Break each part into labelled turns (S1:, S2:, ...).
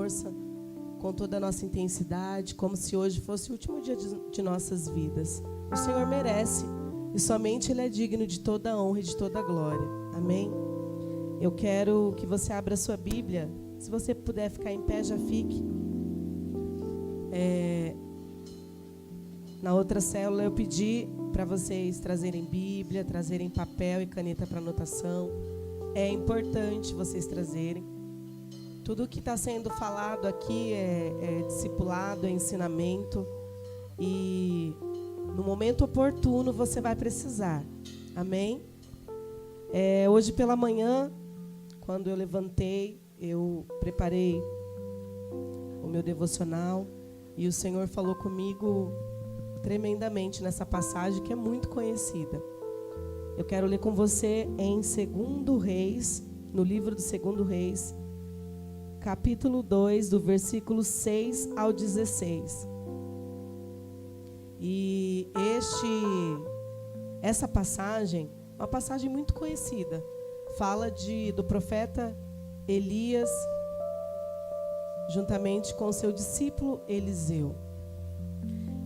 S1: força, com toda a nossa intensidade, como se hoje fosse o último dia de nossas vidas. O Senhor merece, e somente Ele é digno de toda a honra e de toda a glória. Amém? Eu quero que você abra a sua Bíblia. Se você puder ficar em pé, já fique. Na outra célula eu pedi para vocês trazerem Bíblia, trazerem papel e caneta para anotação. É importante vocês trazerem. Tudo que está sendo falado aqui é discipulado, é ensinamento. E no momento oportuno você vai precisar. Amém? Hoje pela manhã, quando eu levantei, eu preparei o meu devocional e o Senhor falou comigo tremendamente nessa passagem que é muito conhecida. Eu quero ler com você em 2 Reis, no livro do 2 Reis, capítulo 2, do versículo 6 ao 16. E essa passagem, uma passagem muito conhecida, fala do profeta Elias, juntamente com seu discípulo Eliseu.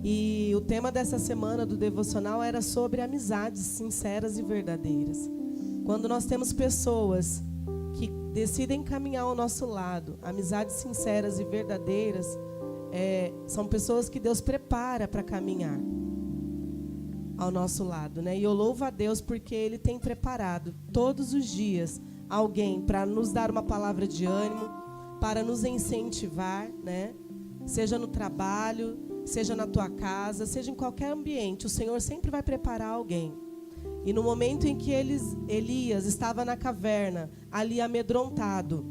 S1: E o tema dessa semana do devocional era sobre amizades sinceras e verdadeiras. Quando nós temos pessoas que decidem caminhar ao nosso lado, amizades sinceras e verdadeiras, são pessoas que Deus prepara para caminhar ao nosso lado, né? E eu louvo a Deus porque Ele tem preparado todos os dias alguém para nos dar uma palavra de ânimo, para nos incentivar, né? Seja no trabalho, seja na tua casa, seja em qualquer ambiente, o Senhor sempre vai preparar alguém. E no momento em que Elias estava na caverna, ali amedrontado,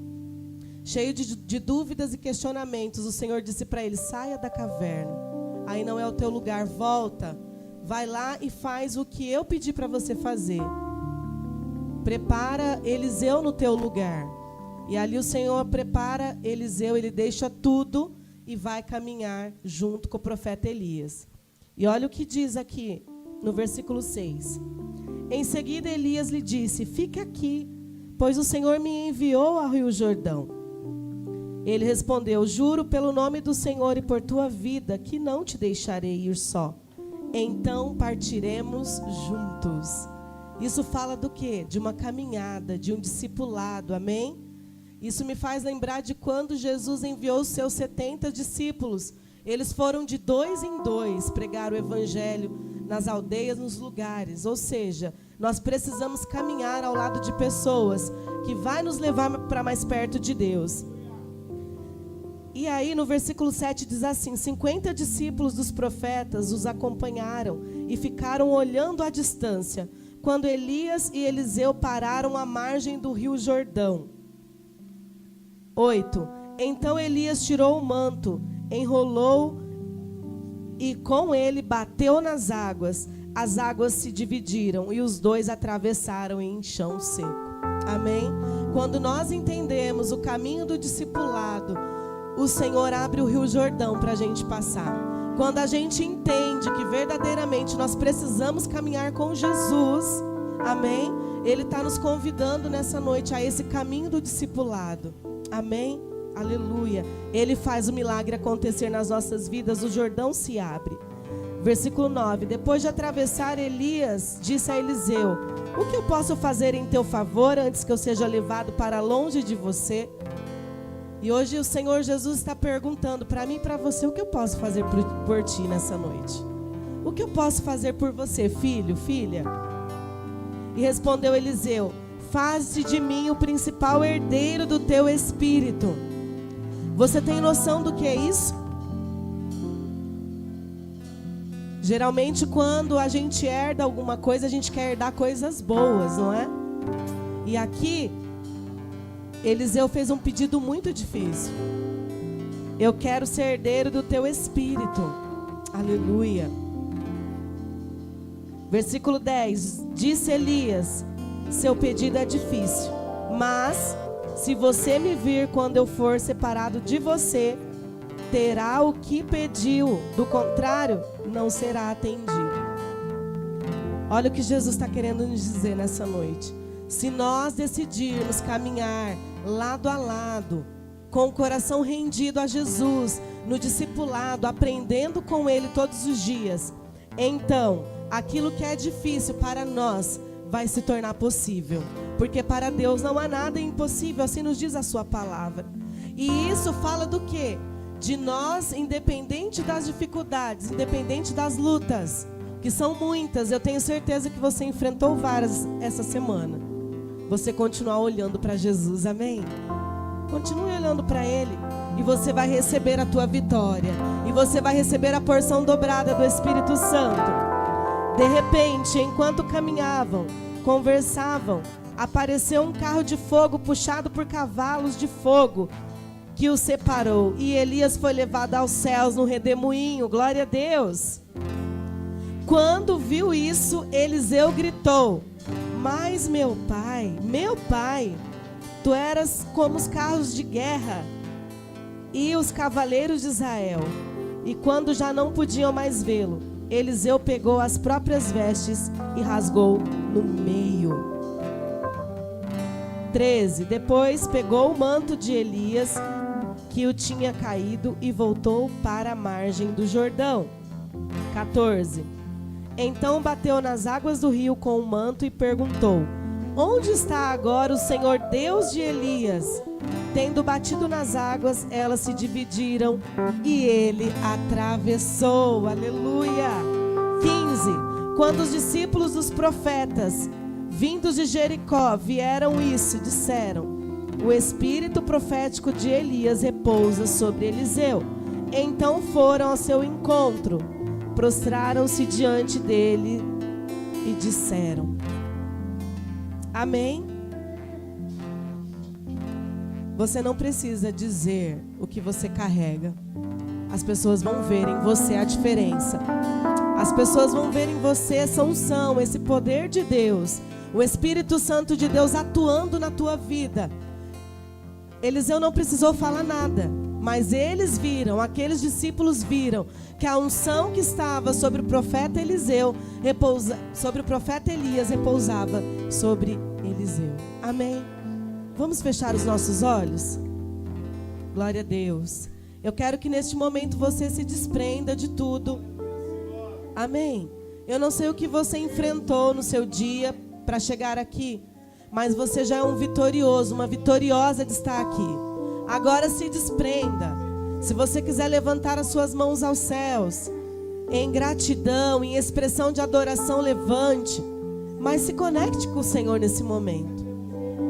S1: cheio de dúvidas e questionamentos, o Senhor disse para ele: saia da caverna, aí não é o teu lugar, volta, vai lá e faz o que eu pedi para você fazer. Prepara Eliseu no teu lugar. E ali o Senhor prepara Eliseu, ele deixa tudo e vai caminhar junto com o profeta Elias. E olha o que diz aqui no versículo 6. Em seguida Elias lhe disse: fique aqui, pois o Senhor me enviou ao Rio Jordão. Ele respondeu: juro pelo nome do Senhor e por tua vida que não te deixarei ir só. Então partiremos juntos. Isso fala do quê? De uma caminhada, de um discipulado, amém? Isso me faz lembrar de quando Jesus enviou os seus 70 discípulos. Eles foram de 2 em 2 pregar o evangelho nas aldeias, nos lugares. Ou seja, nós precisamos caminhar ao lado de pessoas que vai nos levar para mais perto de Deus. E aí no versículo 7 diz assim: 50 discípulos dos profetas os acompanharam e ficaram olhando à distância, quando Elias e Eliseu pararam à margem do rio Jordão. 8. Então Elias tirou o manto, enrolou e com ele bateu nas águas. As águas se dividiram e os dois atravessaram em chão seco. Amém? Quando nós entendemos o caminho do discipulado, o Senhor abre o rio Jordão para a gente passar. Quando a gente entende que verdadeiramente nós precisamos caminhar com Jesus, amém? Ele está nos convidando nessa noite a esse caminho do discipulado. Amém? Aleluia. Ele faz o milagre acontecer nas nossas vidas, o Jordão se abre. Versículo 9. Depois de atravessar, Elias disse a Eliseu: o que eu posso fazer em teu favor antes que eu seja levado para longe de você? E hoje o Senhor Jesus está perguntando para mim e para você: o que eu posso fazer por ti nessa noite? O que eu posso fazer por você, filho, filha? E respondeu Eliseu: faze de mim o principal herdeiro do teu espírito. Você tem noção do que é isso? Geralmente quando a gente herda alguma coisa, a gente quer herdar coisas boas, não é? E aqui, Eliseu fez um pedido muito difícil. Eu quero ser herdeiro do teu espírito. Aleluia. Versículo 10. Disse Elias: seu pedido é difícil, mas se você me vir quando eu for separado de você, terá o que pediu, do contrário, não será atendido. Olha o que Jesus está querendo nos dizer nessa noite. Se nós decidirmos caminhar lado a lado com o coração rendido a Jesus, no discipulado, aprendendo com Ele todos os dias, então aquilo que é difícil para nós vai se tornar possível, porque para Deus não há nada impossível, assim nos diz a sua palavra. E isso fala do quê? De nós, independente das dificuldades, independente das lutas, que são muitas, eu tenho certeza que você enfrentou várias essa semana, você continuar olhando para Jesus, amém? Continue olhando para Ele, e você vai receber a tua vitória, e você vai receber a porção dobrada do Espírito Santo. De repente, enquanto caminhavam, conversavam, apareceu um carro de fogo puxado por cavalos de fogo, que o separou, e Elias foi levado aos céus no redemoinho. Glória a Deus. Quando viu isso, Eliseu gritou: mas meu pai, tu eras como os carros de guerra e os cavaleiros de Israel. E quando já não podiam mais vê-lo, Eliseu pegou as próprias vestes e rasgou no meio. 13. Depois pegou o manto de Elias, que o tinha caído, e voltou para a margem do Jordão. 14. Então bateu nas águas do rio com o manto e perguntou: onde está agora o Senhor Deus de Elias? Tendo batido nas águas, elas se dividiram e ele atravessou. Aleluia. 15. Quando os discípulos dos profetas, vindos de Jericó, vieram isso, disseram: o espírito profético de Elias repousa sobre Eliseu. Então foram ao seu encontro, prostraram-se diante dele e disseram: amém. Você não precisa dizer o que você carrega. As pessoas vão ver em você a diferença. As pessoas vão ver em você essa unção, esse poder de Deus, o Espírito Santo de Deus atuando na tua vida. Eliseu não precisou falar nada, mas eles viram, aqueles discípulos viram que a unção que estava sobre o profeta Eliseu sobre o profeta Elias repousava sobre Eliseu. Amém? Vamos fechar os nossos olhos? Glória a Deus. Eu quero que neste momento você se desprenda de tudo. Amém? Eu não sei o que você enfrentou no seu dia para chegar aqui, mas você já é um vitorioso, uma vitoriosa de estar aqui. Agora se desprenda. Se você quiser levantar as suas mãos aos céus, em gratidão, em expressão de adoração, levante. Mas se conecte com o Senhor nesse momento.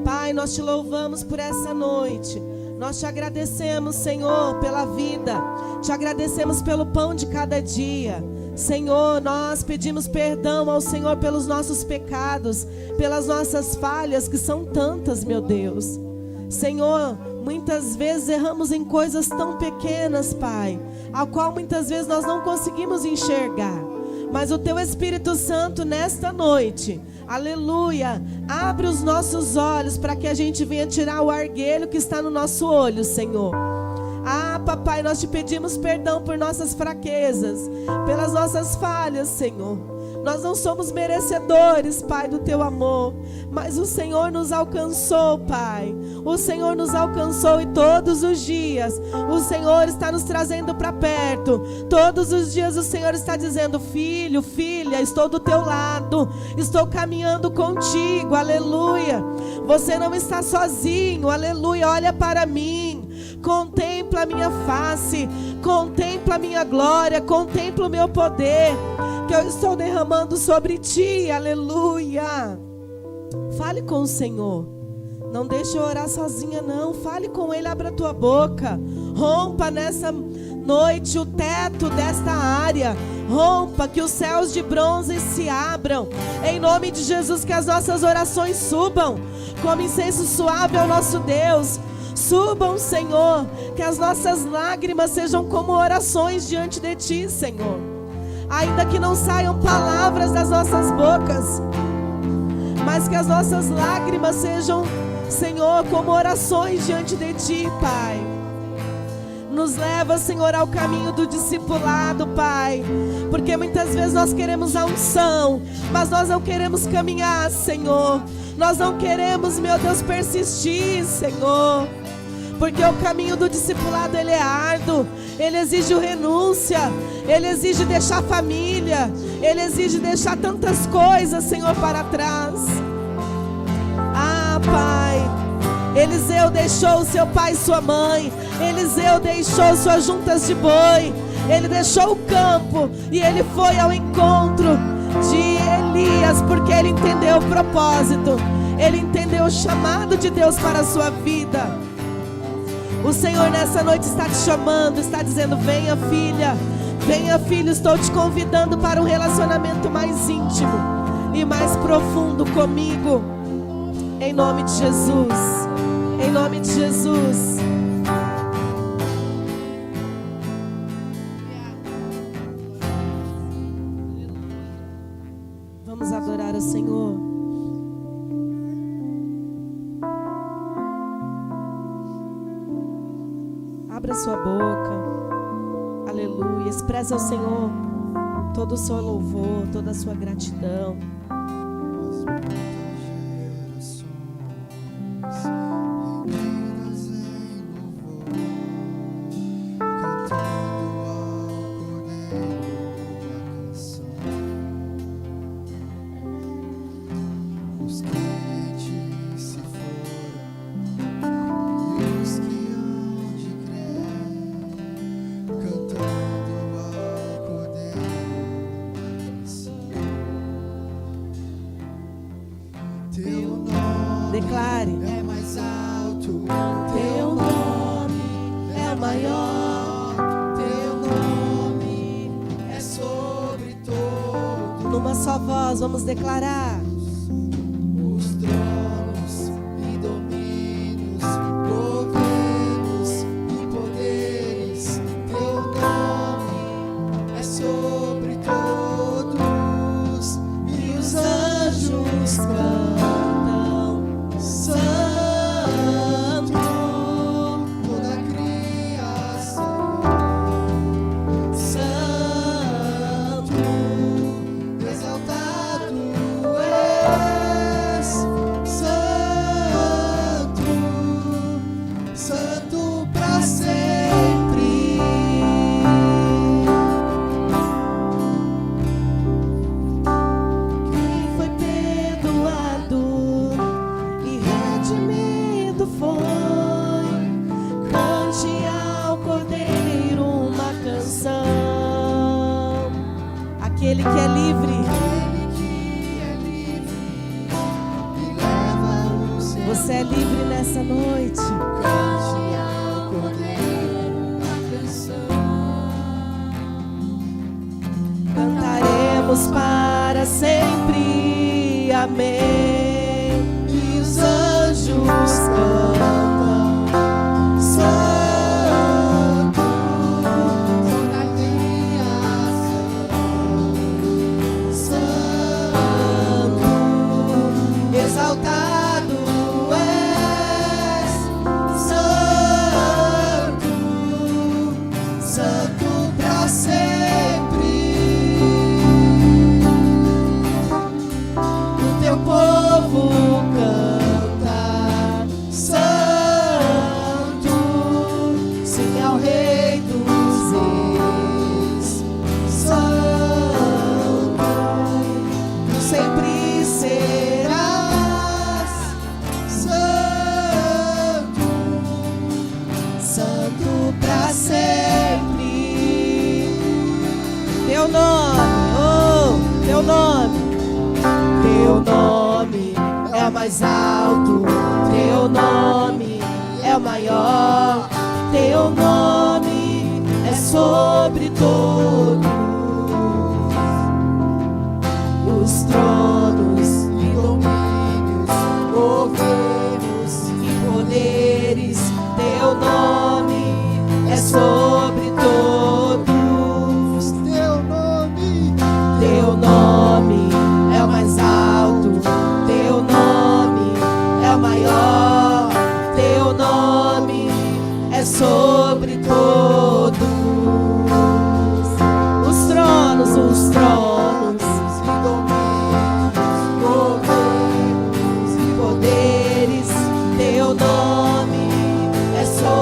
S1: Pai, nós te louvamos por essa noite. Nós te agradecemos, Senhor, pela vida. Te agradecemos pelo pão de cada dia. Senhor, nós pedimos perdão ao Senhor pelos nossos pecados, pelas nossas falhas, que são tantas, meu Deus. Senhor, muitas vezes erramos em coisas tão pequenas, Pai, a qual muitas vezes nós não conseguimos enxergar. Mas o Teu Espírito Santo nesta noite, aleluia, abre os nossos olhos para que a gente venha tirar o arguelho que está no nosso olho, Senhor. Ah, papai, nós te pedimos perdão por nossas fraquezas, pelas nossas falhas, Senhor. Nós não somos merecedores, Pai, do Teu amor, mas o Senhor nos alcançou, Pai. O Senhor nos alcançou, e todos os dias o Senhor está nos trazendo para perto. Todos os dias o Senhor está dizendo: filho, filha, estou do teu lado, estou caminhando contigo, aleluia. Você não está sozinho, aleluia. Olha para mim, contempla a minha face, contempla a minha glória, contempla o meu poder, que eu estou derramando sobre ti, aleluia. Fale com o Senhor. Não deixe eu orar sozinha, não. Fale com Ele, abra a tua boca. Rompa nessa noite o teto desta área. Rompa, que os céus de bronze se abram. Em nome de Jesus, que as nossas orações subam como incenso suave ao nosso Deus. Subam, Senhor, que as nossas lágrimas sejam como orações diante de ti, Senhor. Ainda que não saiam palavras das nossas bocas, mas que as nossas lágrimas sejam, Senhor, como orações diante de ti, Pai. Nos leva, Senhor, ao caminho do discipulado, Pai, porque muitas vezes nós queremos a unção, mas nós não queremos caminhar, Senhor. Nós não queremos, meu Deus, persistir, Senhor. Porque o caminho do discipulado, ele é árduo, ele exige renúncia, ele exige deixar família, ele exige deixar tantas coisas, Senhor, para trás. Ah, Pai, Eliseu deixou seu pai e sua mãe, Eliseu deixou suas juntas de boi, ele deixou o campo e ele foi ao encontro de Elias, porque ele entendeu o propósito, ele entendeu o chamado de Deus para a sua vida. O Senhor nessa noite está te chamando, está dizendo: venha filha, venha filho, estou te convidando para um relacionamento mais íntimo e mais profundo comigo, em nome de Jesus, em nome de Jesus. Vamos adorar o Senhor. Abra sua boca, aleluia, expressa ao Senhor todo o seu louvor, toda a sua gratidão. Declare: é mais alto, teu nome é maior, teu nome é sobre todo. Numa só voz vamos declarar: os tronos e domínios, governos e poderes, teu nome é sobre todos, e os anjos cantam. Aquele que é livre, você é livre nessa noite. Cantaremos para sempre, amém. E os anjos cantam. Teu nome é mais alto, teu nome é o maior, teu nome é sobre todos, os tronos e domínios, governos e poderes, teu nome é sobre todos, teu nome é o mais alto, teu nome é o maior, teu nome é sobre todos, os tronos e domínios, governos e poderes, teu nome é sobre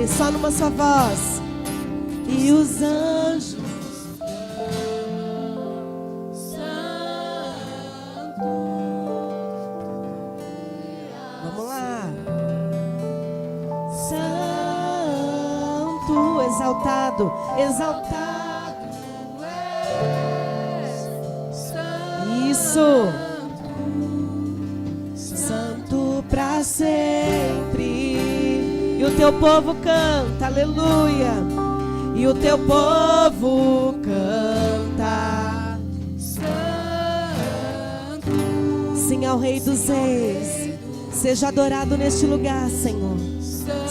S1: Vai, só numa só voz. E os anjos. Vamos lá. Santo, exaltado, exaltado. Isso. Santo pra sempre. E o teu povo canta, aleluia. E o teu povo canta. Santo. Sim, ao Rei dos Reis. Seja adorado neste lugar, Senhor.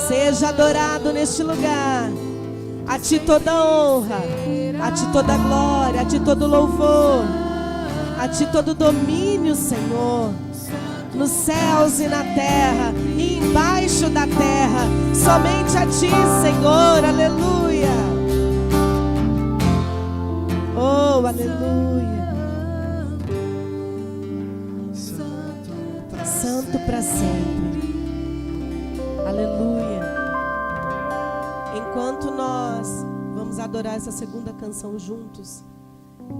S1: Seja adorado neste lugar. A ti toda honra, a ti toda glória, a ti todo louvor, a ti todo domínio, Senhor. Nos céus e na terra, e embaixo da terra, somente a ti, Senhor, aleluia. Oh, aleluia. Santo para sempre, aleluia. Enquanto nós vamos adorar essa segunda canção juntos,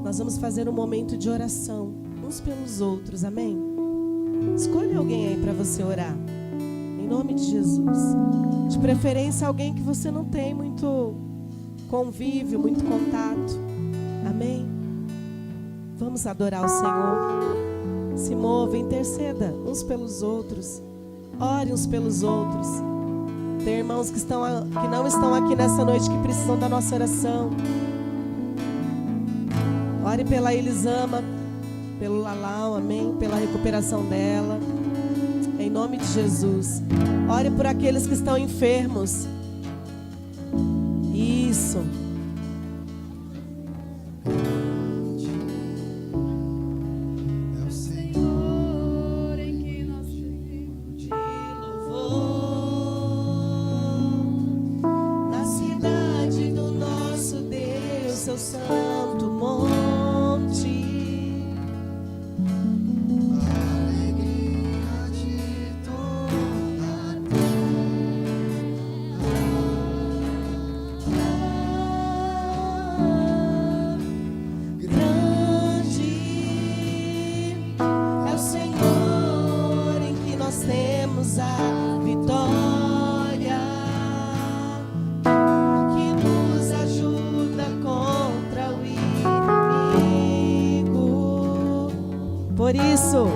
S1: nós vamos fazer um momento de oração uns pelos outros, amém? Escolha alguém aí para você orar, em nome de Jesus. De preferência alguém que você não tem muito convívio, muito contato, amém? Vamos adorar o Senhor. Se mova, interceda uns pelos outros, ore uns pelos outros. Tem irmãos que não estão aqui nessa noite que precisam da nossa oração. Ore pela Elisama, pelo Lalau, amém? Pela recuperação dela, em nome de Jesus. Ore por aqueles que estão enfermos. Isso.
S2: É o Senhor em que nós vivemos de louvor, na cidade do nosso Deus, seu santo monte.
S1: Por isso,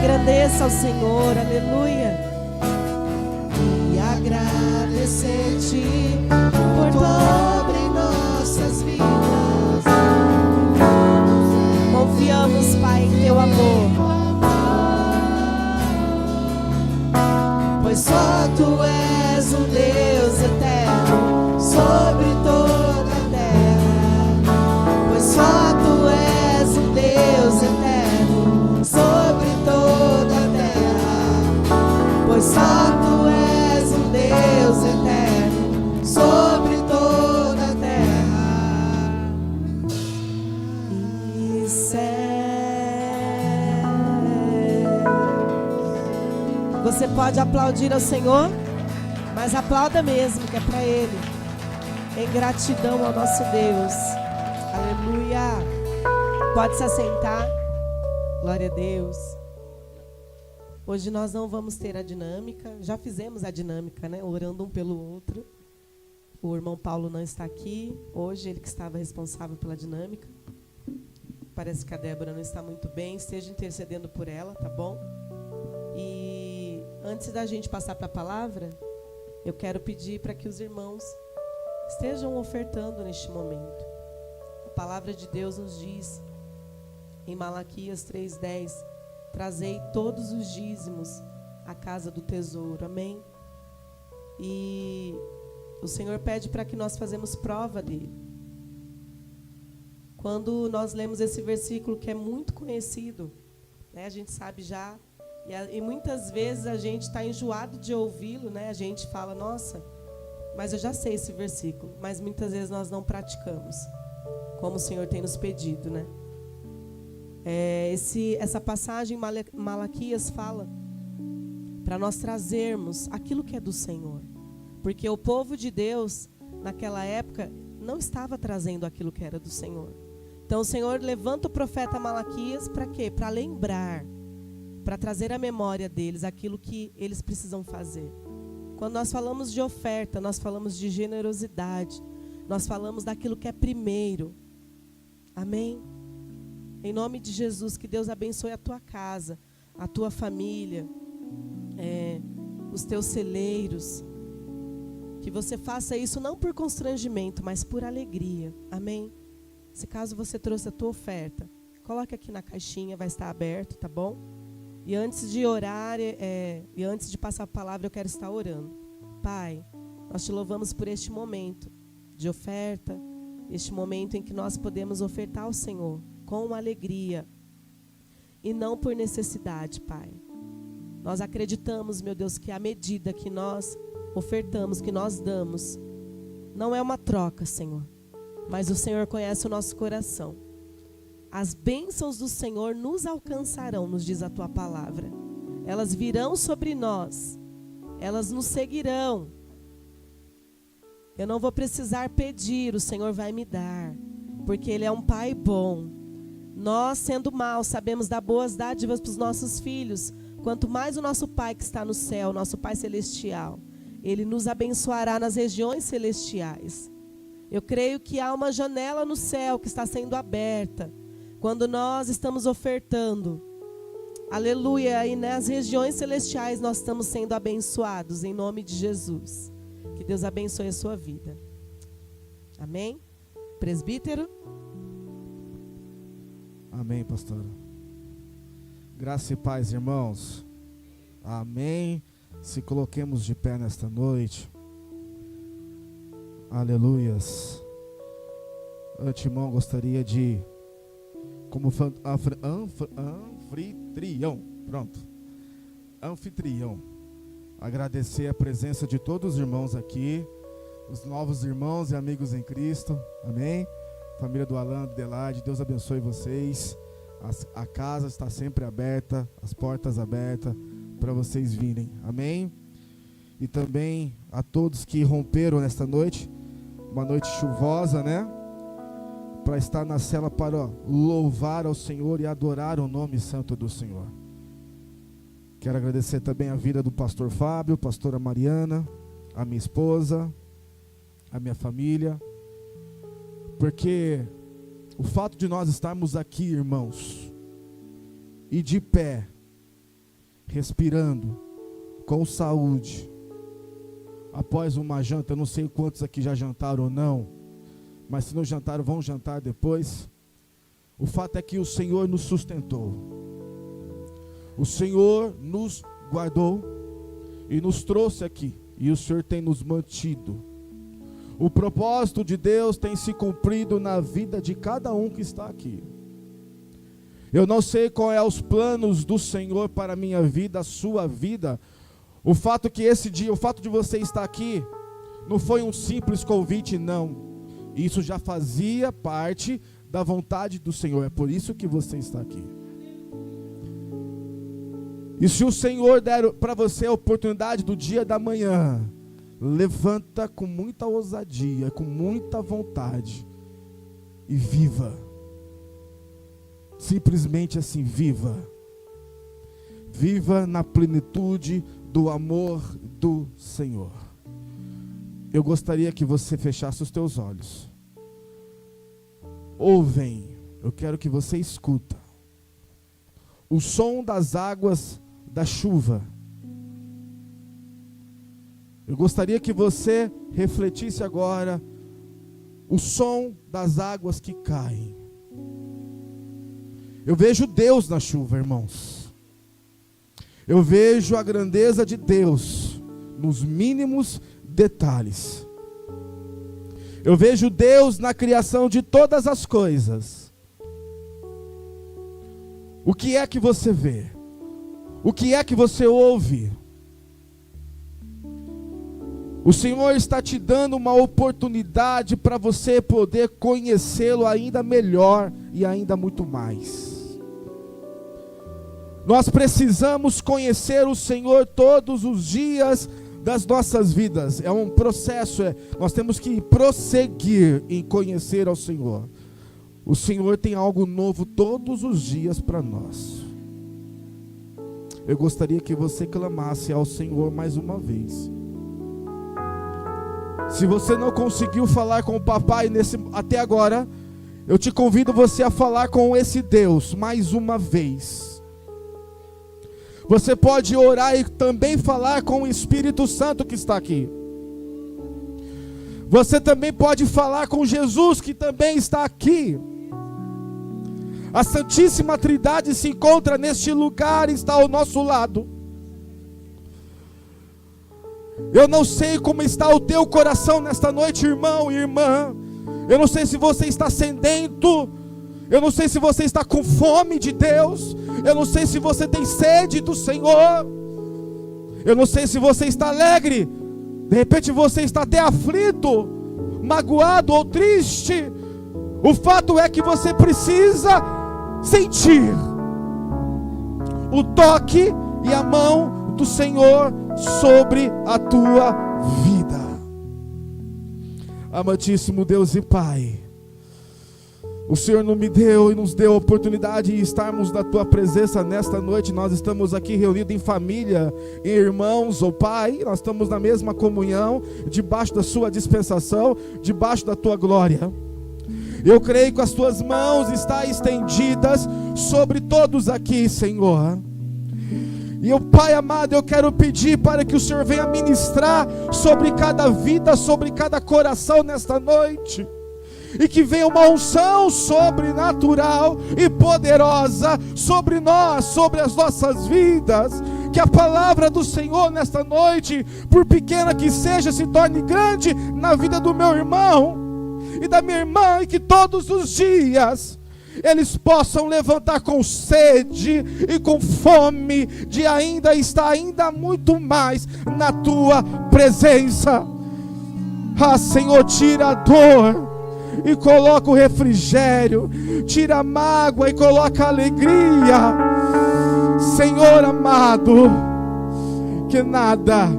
S1: engrandeça ao Senhor, aleluia. E agradecer-te por tua obra em nossas vidas. teu amor. Pois só tu és o Deus eterno sobre toda a terra. Pois só tu és o Deus eterno sobre toda a terra. Pois só tu és o Deus eterno sobre toda a terra e céu. Você pode aplaudir ao Senhor, mas aplauda mesmo, que é para Ele, em gratidão ao nosso Deus. Aleluia. Pode se assentar. Glória a Deus. Hoje nós não vamos ter a dinâmica. Já fizemos a dinâmica, né? Orando um pelo outro. O irmão Paulo não está aqui. Hoje ele que estava responsável pela dinâmica. Parece que a Débora não está muito bem. Esteja intercedendo por ela, tá bom? E antes da gente passar para a palavra, eu quero pedir para que os irmãos estejam ofertando neste momento. A palavra de Deus nos diz em Malaquias 3:10: trazei todos os dízimos à casa do tesouro. Amém? E o Senhor pede para que nós façamos prova dele. Quando nós lemos esse versículo que é muito conhecido, né, a gente sabe já, e muitas vezes a gente está enjoado de ouvi-lo, né? A gente fala, nossa, mas eu já sei esse versículo, mas muitas vezes nós não praticamos, como o Senhor tem nos pedido, né? Essa passagem Malaquias fala para nós trazermos aquilo que é do Senhor, porque o povo de Deus naquela época não estava trazendo aquilo que era do Senhor. Então o Senhor levanta o profeta Malaquias para quê? Para lembrar, para trazer à memória deles aquilo que eles precisam fazer. Quando nós falamos de oferta, nós falamos de generosidade, nós falamos daquilo que é primeiro. Amém? Em nome de Jesus, que Deus abençoe a tua casa, a tua família, os teus celeiros. Que você faça isso não por constrangimento, mas por alegria. Amém? Se caso você trouxe a tua oferta, coloque aqui na caixinha, vai estar aberto, tá bom? E antes de orar, e antes de passar a palavra, eu quero estar orando. Pai, nós te louvamos por este momento de oferta, este momento em que nós podemos ofertar ao Senhor com alegria e não por necessidade, Pai. Nós acreditamos, meu Deus, que a medida que nós ofertamos, que nós damos, não é uma troca, Senhor, mas o Senhor conhece o nosso coração. As bênçãos do Senhor nos alcançarão, nos diz a tua palavra. Elas virão sobre nós, elas nos seguirão. Eu não vou precisar pedir, o Senhor vai me dar, porque Ele é um Pai bom. Nós, sendo maus, sabemos dar boas dádivas para os nossos filhos, quanto mais o nosso Pai que está no céu, nosso Pai celestial, Ele nos abençoará nas regiões celestiais. Eu creio que há uma janela no céu que está sendo aberta, quando nós estamos ofertando, aleluia, e nas regiões celestiais nós estamos sendo abençoados, em nome de Jesus. Que Deus abençoe a sua vida. Amém? Presbítero?
S3: Amém, pastora. Graça e paz, irmãos. Amém. Se coloquemos de pé nesta noite. Aleluias. Antemão, gostaria de, como anfitrião, agradecer a presença de todos os irmãos aqui, os novos irmãos e amigos em Cristo. Amém? Família do Alan, do Adelaide, Deus abençoe vocês. A casa está sempre aberta, as portas abertas para vocês virem. Amém? E também a todos que romperam nesta noite, uma noite chuvosa, né? Para estar na cela para louvar ao Senhor e adorar o nome santo do Senhor. Quero agradecer também a vida do pastor Fábio, pastora Mariana, a minha esposa, a minha família, porque o fato de nós estarmos aqui, irmãos, e de pé, respirando, com saúde, após uma janta, eu não sei quantos aqui já jantaram ou não, mas se não jantaram, vão jantar depois. O fato é que o Senhor nos sustentou. O Senhor nos guardou e nos trouxe aqui. E o Senhor tem nos mantido. O propósito de Deus tem se cumprido na vida de cada um que está aqui. Eu não sei qual é os planos do Senhor para a minha vida, a sua vida. O fato que esse dia, o fato de você estar aqui, não foi um simples convite, não. Isso já fazia parte da vontade do Senhor. É por isso que você está aqui. E se o Senhor der para você a oportunidade do dia da manhã, levanta com muita ousadia, com muita vontade e viva. Simplesmente assim, viva. Viva na plenitude do amor do Senhor. Eu gostaria que você fechasse os teus olhos. Ouvem, eu quero que você escuta o som das águas da chuva. Eu gostaria que você refletisse agora o som das águas que caem. Eu vejo Deus na chuva, irmãos. Eu vejo a grandeza de Deus nos mínimos detalhes. Eu vejo Deus na criação de todas as coisas. O que é que você vê? O que é que você ouve? O Senhor está te dando uma oportunidade para você poder conhecê-lo ainda melhor e ainda muito mais. Nós precisamos conhecer o Senhor todos os dias das nossas vidas. É um processo, nós temos que prosseguir em conhecer ao Senhor. O Senhor tem algo novo todos os dias para nós. Eu gostaria que você clamasse ao Senhor mais uma vez. Se você não conseguiu falar com o papai até agora, eu te convido você a falar com esse Deus mais uma vez. Você pode orar e também falar com o Espírito Santo que está aqui. Você também pode falar com Jesus que também está aqui. A Santíssima Trindade se encontra neste lugar e está ao nosso lado. Eu não sei como está o teu coração nesta noite, irmão e irmã. Eu não sei se você está sedento. Eu não sei se você está com fome de Deus. Eu não sei se você tem sede do Senhor. Eu não sei se você está alegre. De repente você está até aflito, magoado ou triste. O fato é que você precisa sentir o toque e a mão do Senhor sobre a tua vida. Amantíssimo Deus e Pai, o Senhor nos deu a oportunidade de estarmos na Tua presença nesta noite. Nós estamos aqui reunidos em família, em irmãos, ó Pai. Nós estamos na mesma comunhão, debaixo da Sua dispensação, debaixo da Tua glória. Eu creio que as Tuas mãos estão estendidas sobre todos aqui, Senhor. E eu, Pai amado, eu quero pedir para que o Senhor venha ministrar sobre cada vida, sobre cada coração nesta noite. E que venha uma unção sobrenatural e poderosa sobre nós, sobre as nossas vidas. Que a palavra do Senhor nesta noite, por pequena que seja, se torne grande na vida do meu irmão e da minha irmã. E que todos os dias eles possam levantar com sede e com fome de ainda estar ainda muito mais na Tua presença. Ah, Senhor, tira a dor e coloca o refrigério, tira a mágoa e coloca a alegria. Senhor amado, que nada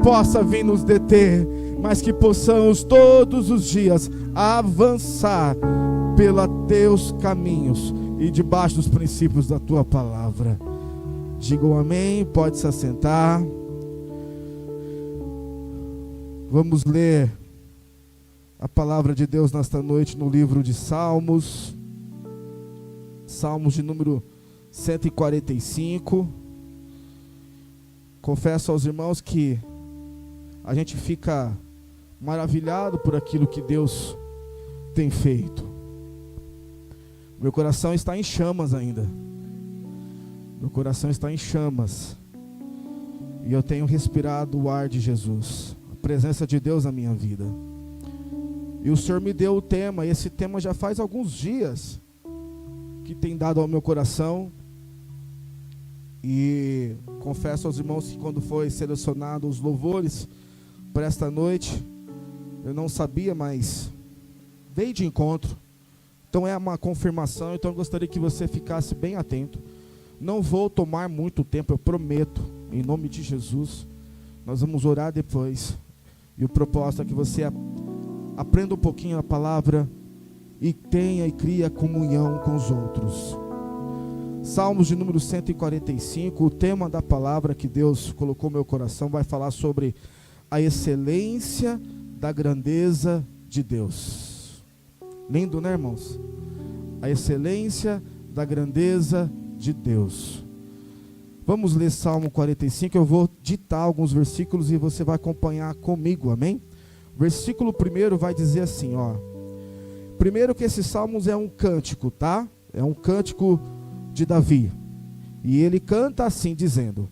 S3: possa vir nos deter, mas que possamos todos os dias avançar pelos Teus caminhos e debaixo dos princípios da Tua palavra. Digam amém, pode se assentar. Vamos ler a palavra de Deus nesta noite no livro de Salmos. Salmos de número 145. Confesso aos irmãos que a gente fica maravilhado por aquilo que Deus tem feito. Meu coração está em chamas ainda. Meu coração está em chamas. E eu tenho respirado o ar de Jesus, a presença de Deus na minha vida. E o Senhor me deu o tema, e esse tema já faz alguns dias que tem dado ao meu coração. E confesso aos irmãos que quando foi selecionado os louvores para esta noite, eu não sabia, mas veio de encontro. Então é uma confirmação, então eu gostaria que você ficasse bem atento. Não vou tomar muito tempo, eu prometo, em nome de Jesus. Nós vamos orar depois. E o propósito é que você aprenda um pouquinho a palavra e tenha e cria comunhão com os outros. Salmos de número 145, o tema da palavra que Deus colocou no meu coração vai falar sobre a excelência da grandeza de Deus. Lindo, né, irmãos? A excelência da grandeza de Deus. Vamos ler Salmo 45, eu vou ditar alguns versículos e você vai acompanhar comigo, amém? Versículo 1 vai dizer assim, ó. Primeiro que esse Salmos é um cântico, tá? É um cântico de Davi. E ele canta assim, dizendo: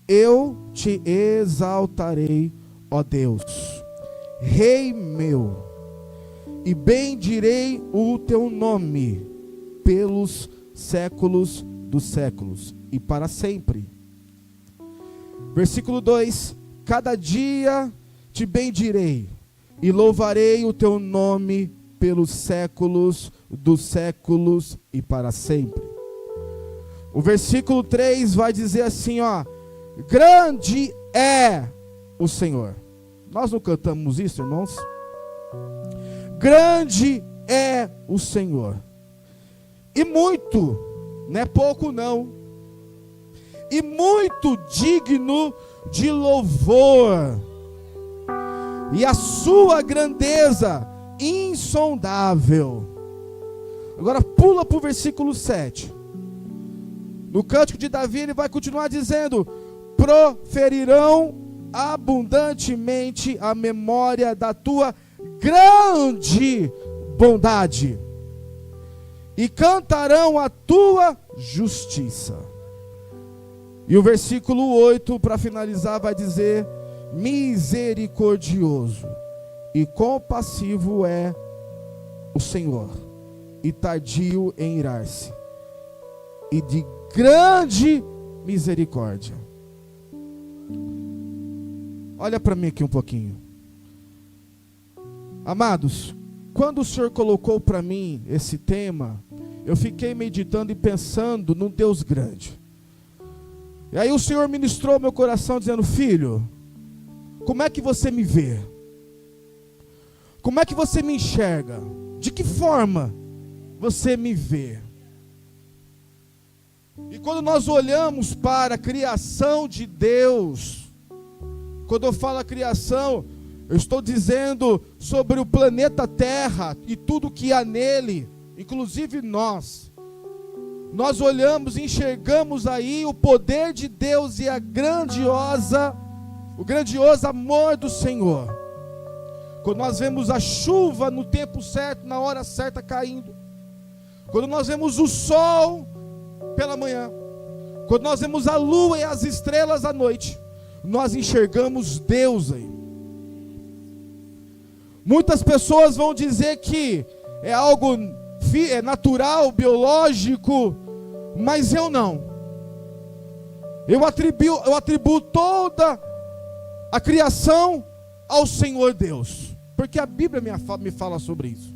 S3: eu te exaltarei, ó Deus, Rei meu, e bendirei o teu nome pelos séculos dos séculos e para sempre. Versículo 2: cada dia te bendirei e louvarei o teu nome pelos séculos dos séculos e para sempre. O versículo 3 vai dizer assim, ó: grande é o Senhor. Nós não cantamos isso, irmãos? Grande é o Senhor. E muito, não é pouco não. E muito digno de louvor. E a sua grandeza insondável. Agora pula para o versículo 7. No cântico de Davi ele vai continuar dizendo: proferirão abundantemente a memória da tua grande bondade e cantarão a tua justiça. E o versículo 8, para finalizar, vai dizer: misericordioso e compassivo é o Senhor, e tardio em irar-se, e de grande misericórdia. Olha para mim aqui um pouquinho. Amados, quando o Senhor colocou para mim esse tema, eu fiquei meditando e pensando num Deus grande. E aí o Senhor ministrou meu coração dizendo: filho, como é que você me vê? Como é que você me enxerga? De que forma você me vê? E quando nós olhamos para a criação de Deus, quando eu falo a criação, eu estou dizendo sobre o planeta Terra e tudo que há nele, inclusive nós. Nós olhamos e enxergamos aí o poder de Deus e o grandioso amor do Senhor. Quando nós vemos a chuva no tempo certo, na hora certa caindo. Quando nós vemos o sol pela manhã. Quando nós vemos a lua e as estrelas à noite. Nós enxergamos Deus aí. Muitas pessoas vão dizer que é algo natural, biológico, mas eu não. Eu atribuo toda a criação ao Senhor Deus, porque a Bíblia me fala sobre isso.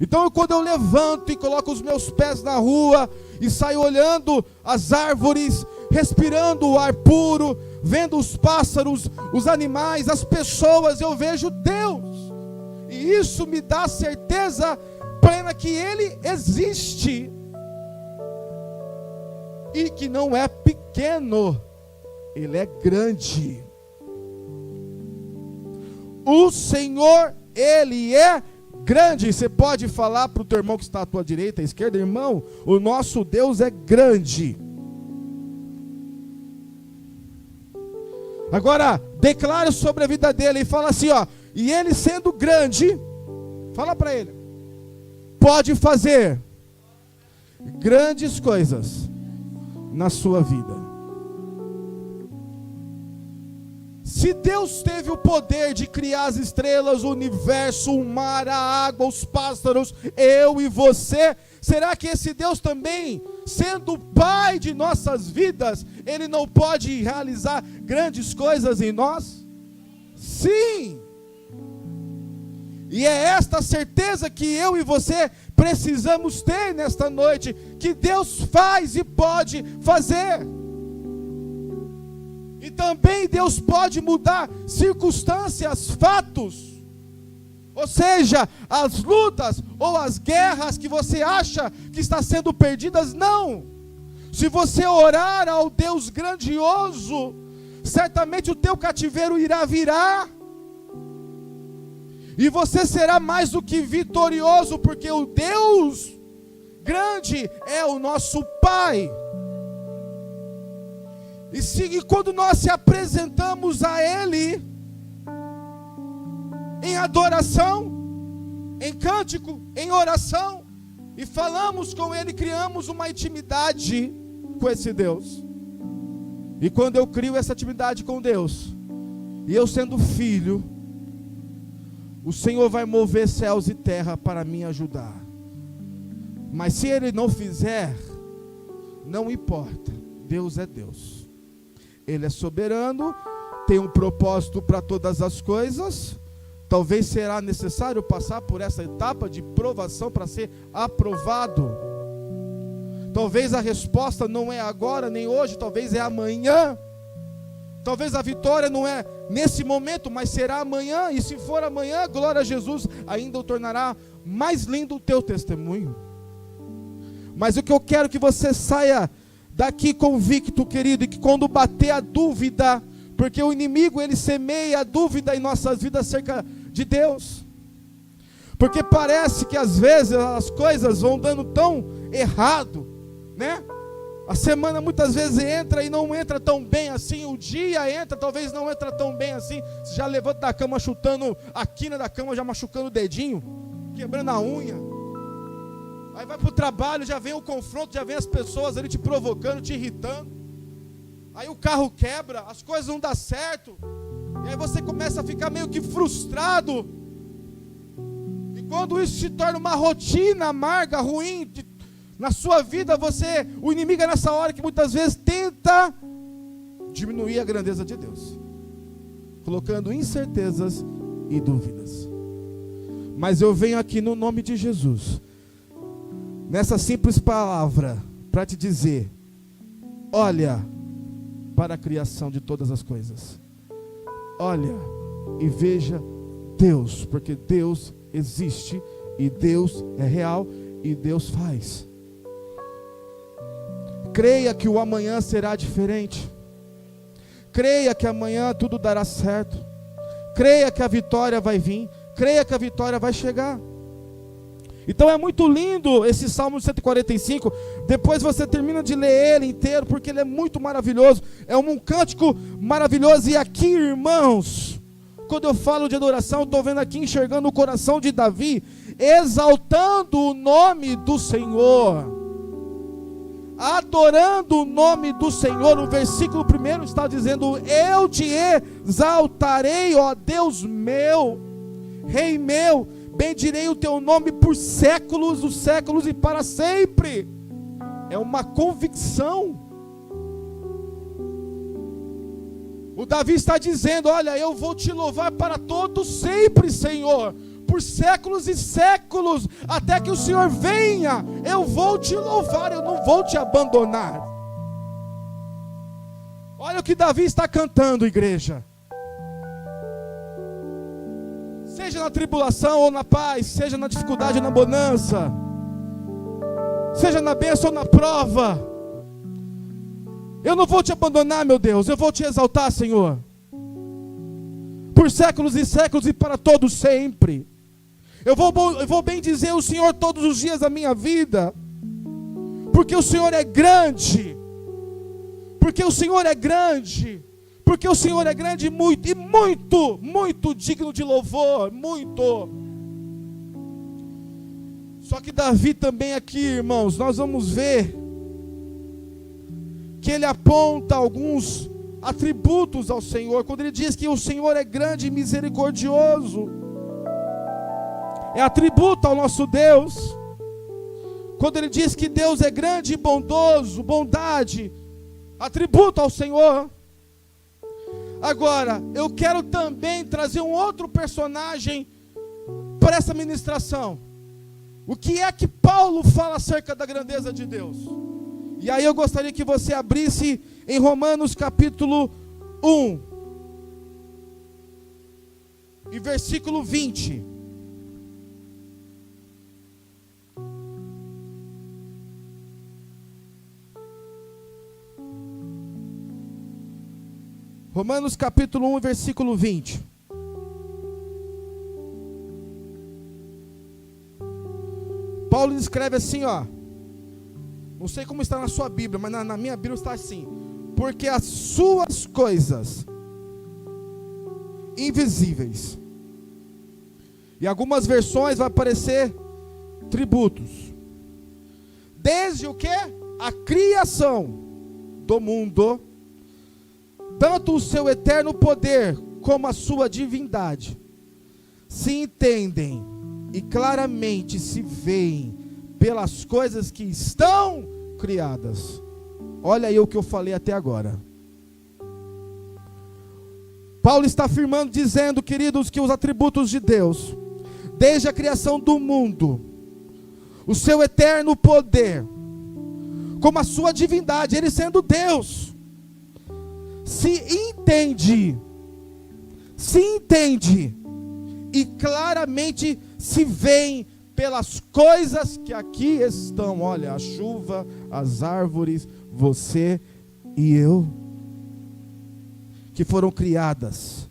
S3: Então quando eu levanto e coloco os meus pés na rua e saio olhando as árvores, respirando o ar puro, vendo os pássaros, os animais, as pessoas, eu vejo Deus. E isso me dá certeza plena que Ele existe. E que não é pequeno, Ele é grande. O Senhor, Ele é grande. Você pode falar para o teu irmão que está à tua direita, à esquerda: irmão, o nosso Deus é grande. Agora, declare sobre a vida dele e fala assim, ó: e ele sendo grande, fala para ele, pode fazer grandes coisas na sua vida. Se Deus teve o poder de criar as estrelas, o universo, o mar, a água, os pássaros, eu e você, será que esse Deus também, sendo o Pai de nossas vidas, Ele não pode realizar grandes coisas em nós? Sim! E é esta certeza que eu e você precisamos ter nesta noite, que Deus faz e pode fazer. E também Deus pode mudar circunstâncias, fatos. Ou seja, as lutas ou as guerras que você acha que está sendo perdidas, não. Se você orar ao Deus grandioso, certamente o teu cativeiro irá virar. E você será mais do que vitorioso, porque o Deus grande é o nosso Pai. E quando nós se apresentamos a Ele, em adoração, em cântico, em oração, e falamos com Ele, criamos uma intimidade com esse Deus. E quando eu crio essa intimidade com Deus, e eu sendo filho, o Senhor vai mover céus e terra para me ajudar. Mas se Ele não fizer, não importa, Deus é Deus. Ele é soberano, tem um propósito para todas as coisas. Talvez será necessário passar por essa etapa de provação para ser aprovado. Talvez a resposta não é agora nem hoje, talvez é amanhã. Talvez a vitória não é nesse momento, mas será amanhã. E se for amanhã, glória a Jesus, ainda o tornará mais lindo o teu testemunho. Mas o que eu quero que você saia daqui convicto, querido, e que quando bater a dúvida, porque o inimigo ele semeia a dúvida em nossas vidas acerca de Deus, porque parece que às vezes as coisas vão dando tão errado, né? A semana muitas vezes entra e não entra tão bem assim, o dia entra, talvez não entra tão bem assim, você já levanta da cama chutando a quina da cama, já machucando o dedinho, quebrando a unha. Aí vai para o trabalho, já vem o confronto, já vem as pessoas ali te provocando, te irritando. Aí o carro quebra, as coisas não dão certo. E aí você começa a ficar meio que frustrado. E quando isso se torna uma rotina amarga, ruim, na sua vida, o inimigo é nessa hora que muitas vezes tenta diminuir a grandeza de Deus, colocando incertezas e dúvidas. Mas eu venho aqui no nome de Jesus, nessa simples palavra, para te dizer: olha para a criação de todas as coisas, olha e veja Deus, porque Deus existe, e Deus é real, e Deus faz. Creia que o amanhã será diferente, creia que amanhã tudo dará certo, creia que a vitória vai vir, creia que a vitória vai chegar. Então é muito lindo esse Salmo 145, depois você termina de ler ele inteiro, porque ele é muito maravilhoso, é um cântico maravilhoso. E aqui, irmãos, quando eu falo de adoração, eu estou vendo aqui, enxergando o coração de Davi, exaltando o nome do Senhor, adorando o nome do Senhor. O versículo 1 está dizendo: eu te exaltarei, ó Deus meu, Rei meu, bendirei o teu nome por séculos dos séculos e para sempre. É uma convicção. O Davi está dizendo: olha, eu vou te louvar para todo sempre, Senhor, por séculos e séculos, até que o Senhor venha, eu vou te louvar, eu não vou te abandonar. Olha o que Davi está cantando, igreja. Seja na tribulação ou na paz, seja na dificuldade ou na bonança, seja na bênção ou na prova, eu não vou te abandonar, meu Deus, eu vou te exaltar, Senhor, por séculos e séculos e para todos sempre. Eu vou bem dizer o Senhor todos os dias da minha vida, porque o Senhor é grande, porque o Senhor é grande, porque o Senhor é grande muito, e muito, muito digno de louvor, muito. Só que Davi também aqui, irmãos, nós vamos ver que ele aponta alguns atributos ao Senhor, quando ele diz que o Senhor é grande e misericordioso, é atributo ao nosso Deus. Quando ele diz que Deus é grande e bondoso, bondade, atributo ao Senhor. Agora, eu quero também trazer um outro personagem para essa ministração. O que é que Paulo fala acerca da grandeza de Deus? E aí eu gostaria que você abrisse em Romanos capítulo 1, e versículo 20. Romanos capítulo 1, versículo 20. Paulo escreve assim, ó. Não sei como está na sua Bíblia, mas na minha Bíblia está assim: porque as suas coisas invisíveis, em algumas versões vai aparecer tributos, desde o que? A criação do mundo, tanto o seu eterno poder como a sua divindade se entendem e claramente se veem pelas coisas que estão criadas. Olha aí o que eu falei até agora. Paulo está afirmando, dizendo, queridos, que os atributos de Deus, desde a criação do mundo, o seu eterno poder, como a sua divindade, ele sendo Deus, se entende e claramente se veem pelas coisas que aqui estão. Olha, a chuva, as árvores, você e eu, que foram criadas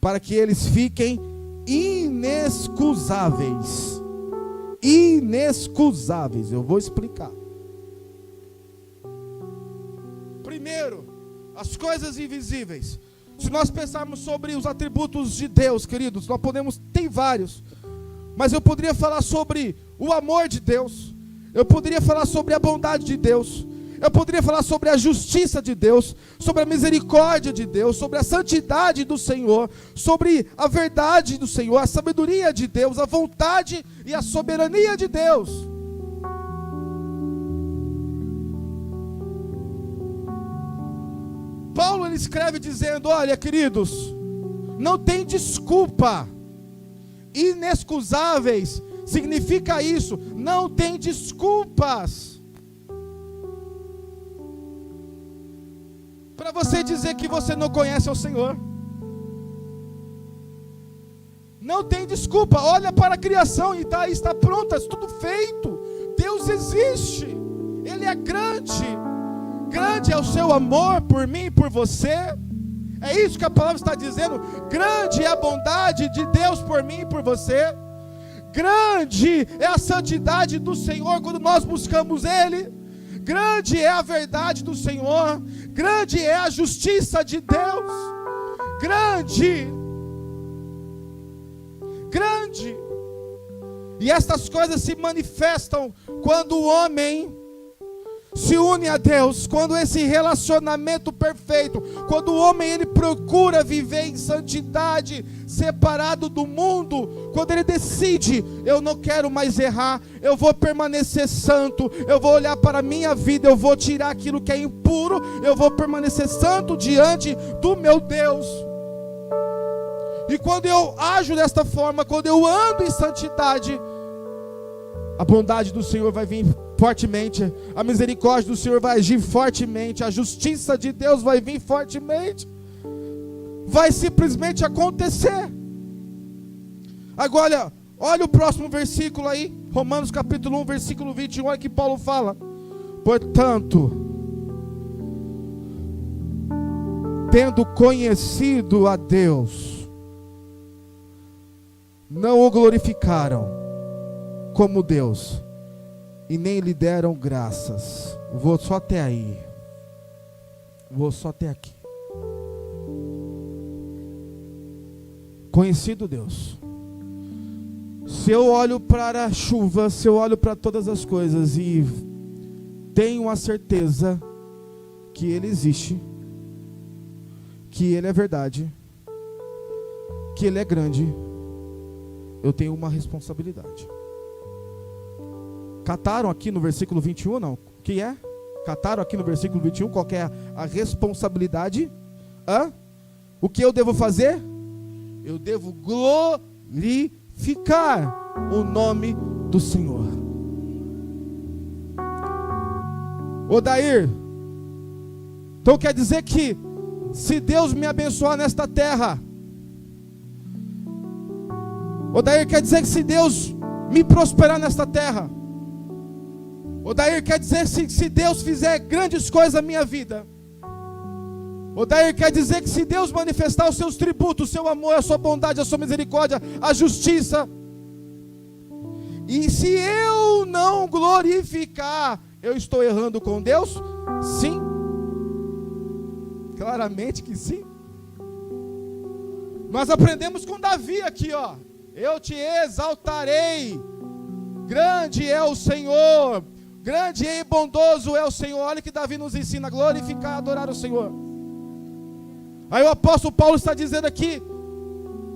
S3: para que eles fiquem inexcusáveis. Inexcusáveis, eu vou explicar. Primeiro, as coisas invisíveis. Se nós pensarmos sobre os atributos de Deus, queridos, nós podemos, tem vários, mas eu poderia falar sobre o amor de Deus, eu poderia falar sobre a bondade de Deus, eu poderia falar sobre a justiça de Deus, sobre a misericórdia de Deus, sobre a santidade do Senhor, sobre a verdade do Senhor, a sabedoria de Deus, a vontade e a soberania de Deus. Paulo ele escreve dizendo, olha, queridos, não tem desculpa. Inexcusáveis significa isso, não tem desculpas para você dizer que você não conhece o Senhor. Não tem desculpa. Olha para a criação e está pronta, tudo feito. Deus existe, Ele é grande. Grande é o seu amor por mim e por você. É isso que a palavra está dizendo. Grande é a bondade de Deus por mim e por você. Grande é a santidade do Senhor quando nós buscamos Ele. Grande é a verdade do Senhor. Grande é a justiça de Deus. Grande. E estas coisas se manifestam quando o homem se une a Deus, quando esse relacionamento perfeito, quando o homem ele procura viver em santidade, separado do mundo, quando ele decide, eu não quero mais errar, eu vou permanecer santo, eu vou olhar para a minha vida, eu vou tirar aquilo que é impuro, eu vou permanecer santo diante do meu Deus. E quando eu ajo desta forma, quando eu ando em santidade, a bondade do Senhor vai vir fortemente, a misericórdia do Senhor vai agir fortemente, a justiça de Deus vai vir fortemente, vai simplesmente acontecer. Agora, olha o próximo versículo aí, Romanos capítulo 1, versículo 21, olha que Paulo fala: portanto, tendo conhecido a Deus, não o glorificaram como Deus, e nem lhe deram graças. Vou só até aí. Vou só até aqui. Conhecido Deus. Se eu olho para a chuva, se eu olho para todas as coisas e tenho a certeza que Ele existe, que Ele é verdade, que Ele é grande, eu tenho uma responsabilidade. Cataram aqui no versículo 21, não? O que é? Cataram aqui no versículo 21, qual que é a responsabilidade? O que eu devo fazer? Eu devo glorificar o nome do Senhor. Odair, então quer dizer que se Deus me abençoar nesta terra, Odair, quer dizer que se Deus me prosperar nesta terra, Odair, quer dizer que se Deus fizer grandes coisas na minha vida, Odair, quer dizer que se Deus manifestar os seus tributos, o seu amor, a sua bondade, a sua misericórdia, a justiça, e se eu não glorificar, eu estou errando com Deus? Sim. Claramente que sim. Nós aprendemos com Davi aqui, ó. Eu te exaltarei. Grande é o Senhor. Grande e bondoso é o Senhor. Olha que Davi nos ensina a glorificar, a adorar o Senhor. Aí o apóstolo Paulo está dizendo aqui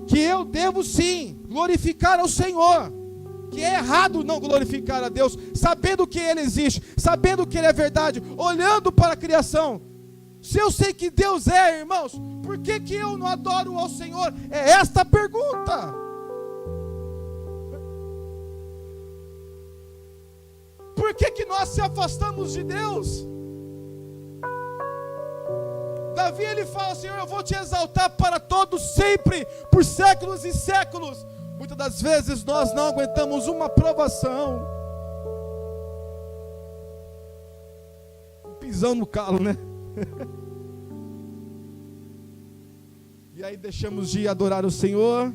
S3: que eu devo sim glorificar ao Senhor. Que é errado não glorificar a Deus, sabendo que Ele existe, sabendo que Ele é verdade, olhando para a criação. Se eu sei que Deus é, irmãos, por que que eu não adoro ao Senhor? É esta a pergunta. Por que que nós se afastamos de Deus? Davi, ele fala: Senhor, eu vou te exaltar para todos sempre, por séculos e séculos. Muitas das vezes nós não aguentamos uma provação. Um pisão no calo, né? E aí deixamos de adorar o Senhor,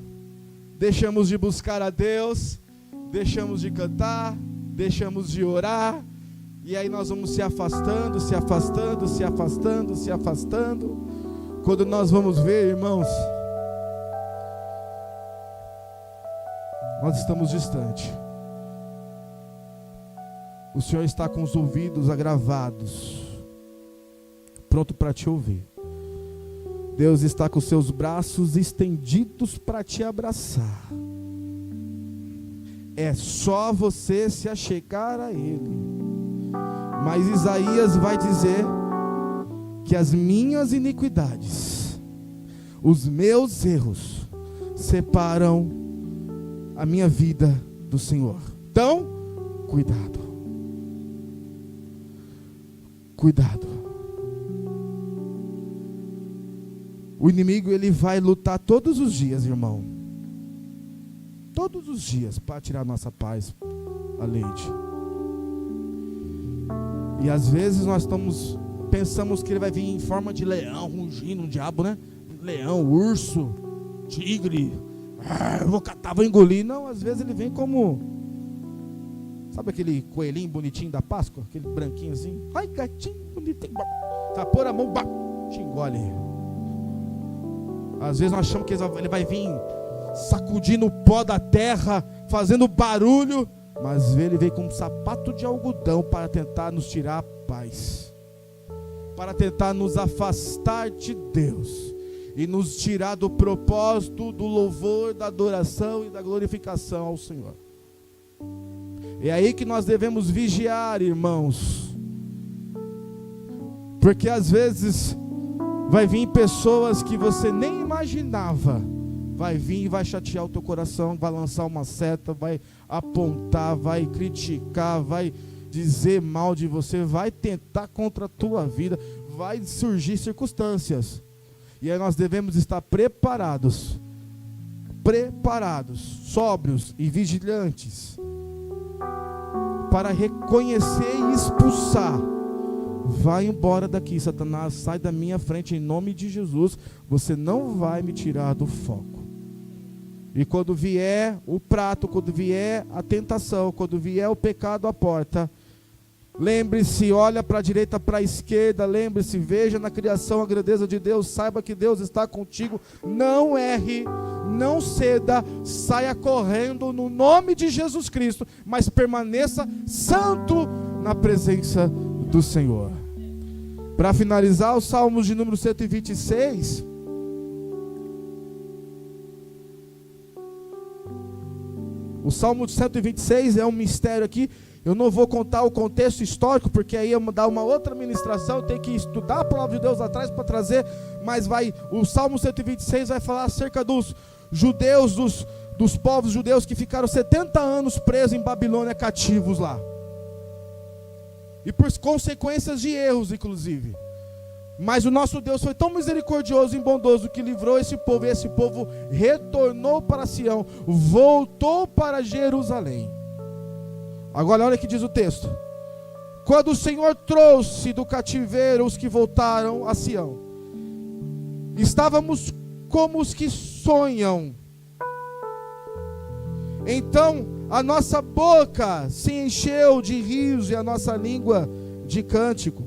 S3: deixamos de buscar a Deus, deixamos de cantar, deixamos de orar, e aí nós vamos se afastando, se afastando, se afastando, se afastando. Quando nós vamos ver, irmãos, nós estamos distantes. O Senhor está com os ouvidos agravados, pronto para te ouvir. Deus está com seus braços estendidos para te abraçar. É só você se achegar a Ele. Mas Isaías vai dizer que as minhas iniquidades, os meus erros, separam a minha vida do Senhor. Então, cuidado. Cuidado. O inimigo, ele vai lutar todos os dias, irmão. Todos os dias, para tirar nossa paz, a Leide. E às vezes nós pensamos que ele vai vir em forma de leão, rugindo, um diabo, né? Leão, urso, tigre. Eu vou catar, vou engolir. Não, às vezes ele vem como, sabe aquele coelhinho bonitinho da Páscoa? Aquele branquinho assim. Ai, gatinho bonitinho. Tá, pôr a mão, te engole. Às vezes nós achamos que ele vai vir sacudindo o pó da terra, fazendo barulho, mas ele veio com um sapato de algodão para tentar nos tirar a paz, para tentar nos afastar de Deus e nos tirar do propósito, do louvor, da adoração e da glorificação ao Senhor. É aí que nós devemos vigiar, irmãos, porque às vezes vai vir pessoas que você nem imaginava, vai vir e vai chatear o teu coração, vai lançar uma seta, vai apontar, vai criticar, vai dizer mal de você, vai tentar contra a tua vida, vai surgir circunstâncias. E aí nós devemos estar preparados, sóbrios e vigilantes, para reconhecer e expulsar. Vai embora daqui, Satanás, sai da minha frente em nome de Jesus, você não vai me tirar do foco. E quando vier o prato, quando vier a tentação, quando vier o pecado à porta, Lembre-se, olha para a direita, para a esquerda, lembre-se, veja na criação a grandeza de Deus, saiba que Deus está contigo, não erre, não ceda, saia correndo no nome de Jesus Cristo, mas permaneça santo na presença do Senhor. Para finalizar, os Salmos de número 126, o Salmo de 126 é um mistério aqui. Eu não vou contar o contexto histórico, porque aí eu vou dar uma outra ministração, tem que estudar a palavra de Deus atrás para trazer, mas o Salmo 126 vai falar acerca dos judeus, dos povos judeus que ficaram 70 anos presos em Babilônia, cativos lá. E por consequências de erros, inclusive. Mas o nosso Deus foi tão misericordioso e bondoso que livrou esse povo, e esse povo retornou para Sião, voltou para Jerusalém. Agora olha o que diz o texto. Quando o Senhor trouxe do cativeiro os que voltaram a Sião, estávamos como os que sonham. Então a nossa boca se encheu de riso e a nossa língua de cântico.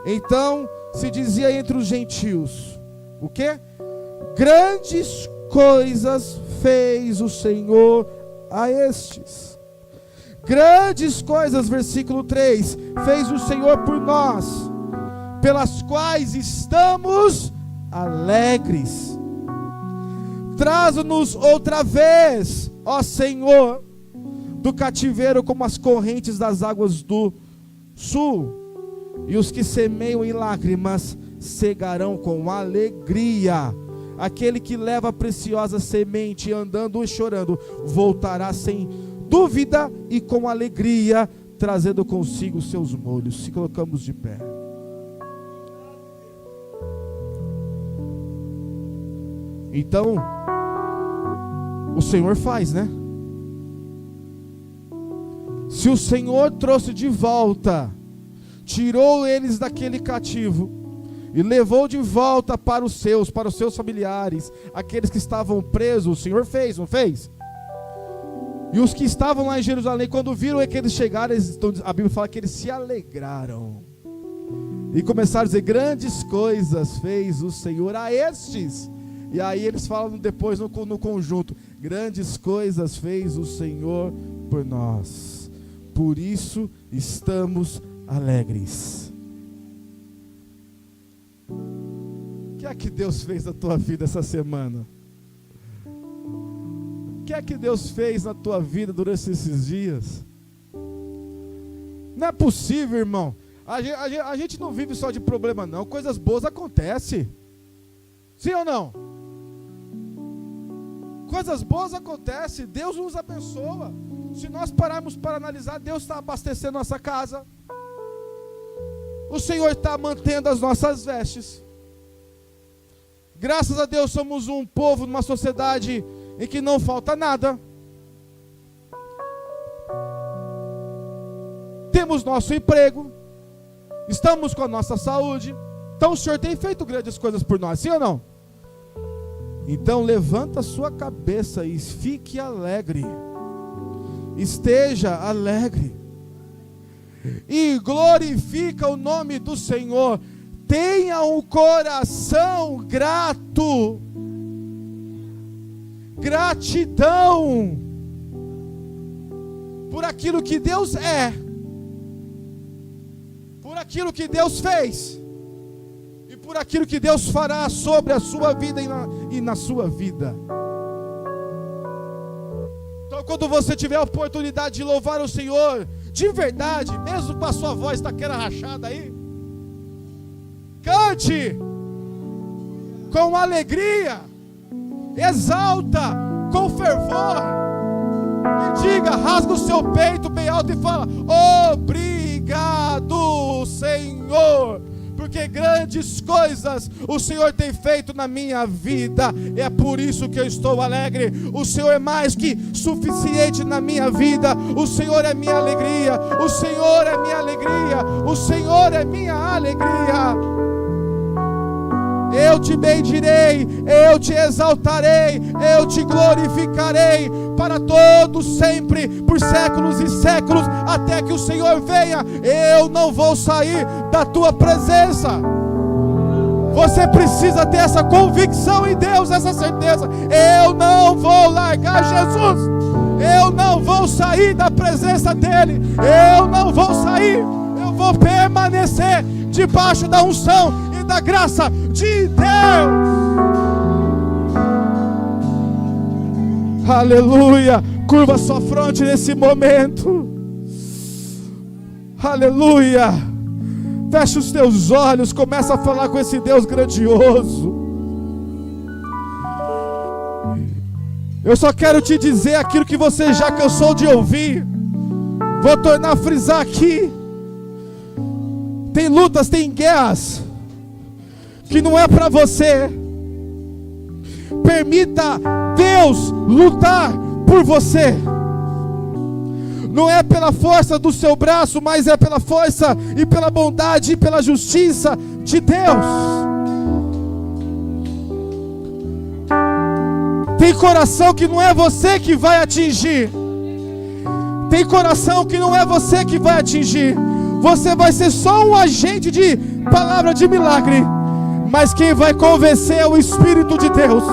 S3: Então se dizia entre os gentios, o quê? Grandes coisas fez o Senhor a estes. Grandes coisas, versículo 3, fez o Senhor por nós, pelas quais estamos alegres. Traz-nos outra vez, ó Senhor, do cativeiro como as correntes das águas do sul, e os que semeiam em lágrimas cegarão com alegria. Aquele que leva a preciosa semente andando e chorando voltará sem dúvida e com alegria, trazendo consigo os seus molhos. Se colocamos de pé. Então, o Senhor faz, né? Se o Senhor trouxe de volta, tirou eles daquele cativo e levou de volta para os seus familiares, aqueles que estavam presos, o Senhor fez, não fez? E os que estavam lá em Jerusalém, quando viram que eles chegaram, a Bíblia fala que eles se alegraram. E começaram a dizer, grandes coisas fez o Senhor a estes. E aí eles falam depois no conjunto, grandes coisas fez o Senhor por nós. Por isso estamos alegres. O que é que Deus fez na tua vida essa semana? O que é que Deus fez na tua vida durante esses dias? Não é possível, irmão. A gente não vive só de problema, não. Coisas boas acontecem. Sim ou não? Coisas boas acontecem. Deus nos abençoa. Se nós pararmos para analisar, Deus está abastecendo nossa casa. O Senhor está mantendo as nossas vestes. Graças a Deus somos um povo, uma sociedade em que não falta nada. Temos nosso emprego, estamos com a nossa saúde. Então o Senhor tem feito grandes coisas por nós, sim ou não? Então levanta a sua cabeça e fique alegre. Esteja alegre. E glorifica o nome do Senhor. Tenha um coração grato. Gratidão por aquilo que Deus é, por aquilo que Deus fez e por aquilo que Deus fará sobre a sua vida e na sua vida. Então quando você tiver a oportunidade de louvar o Senhor de verdade, mesmo com a sua voz taqueira rachada aí, cante com alegria, exalta com fervor e diga, rasga o seu peito bem alto e fala, obrigado Senhor, porque grandes coisas o Senhor tem feito na minha vida, e é por isso que eu estou alegre. O Senhor é mais que suficiente na minha vida, o Senhor é minha alegria, o Senhor é minha alegria, o Senhor é minha alegria. Eu te bendirei, eu te exaltarei, eu te glorificarei, para todos, sempre, por séculos e séculos, até que o Senhor venha. Eu não vou sair da tua presença. Você precisa ter essa convicção em Deus, essa certeza. Eu não vou largar Jesus. Eu não vou sair da presença dEle. Eu não vou sair. Eu vou permanecer debaixo da unção e da graça de Deus. Aleluia. Curva sua fronte nesse momento. Aleluia. Fecha os teus olhos, começa a falar com esse Deus grandioso. Eu só quero te dizer aquilo que você já cansou de ouvir. Vou tornar a frisar aqui. Tem lutas, tem guerras que não é para você. Permita Deus lutar por você. Não é pela força do seu braço, mas é pela força e pela bondade e pela justiça de Deus. Tem coração que não é você que vai atingir. Tem coração que não é você que vai atingir. Você vai ser só um agente de palavra de milagre. Mas quem vai convencer é o Espírito de Deus.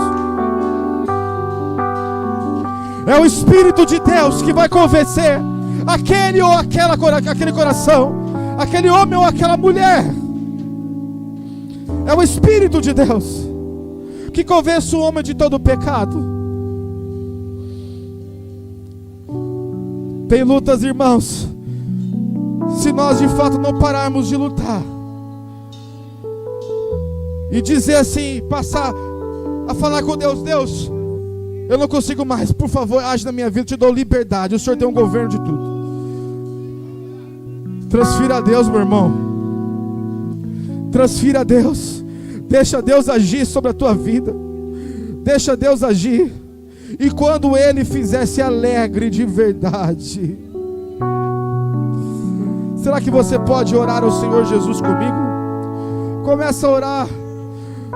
S3: É o Espírito de Deus que vai convencer aquele ou aquele coração, aquele homem ou aquela mulher. É o Espírito de Deus que convence o homem de todo o pecado. Tem lutas, irmãos, se nós de fato não pararmos de lutar e dizer assim, passar a falar com Deus: Deus, eu não consigo mais, por favor, age na minha vida, te dou liberdade, o Senhor tem um governo de tudo. Transfira a Deus, meu irmão. Transfira a Deus. Deixa Deus agir sobre a tua vida. Deixa Deus agir. E quando Ele fizer, se alegre de verdade. Será que você pode orar ao Senhor Jesus comigo? Começa a orar.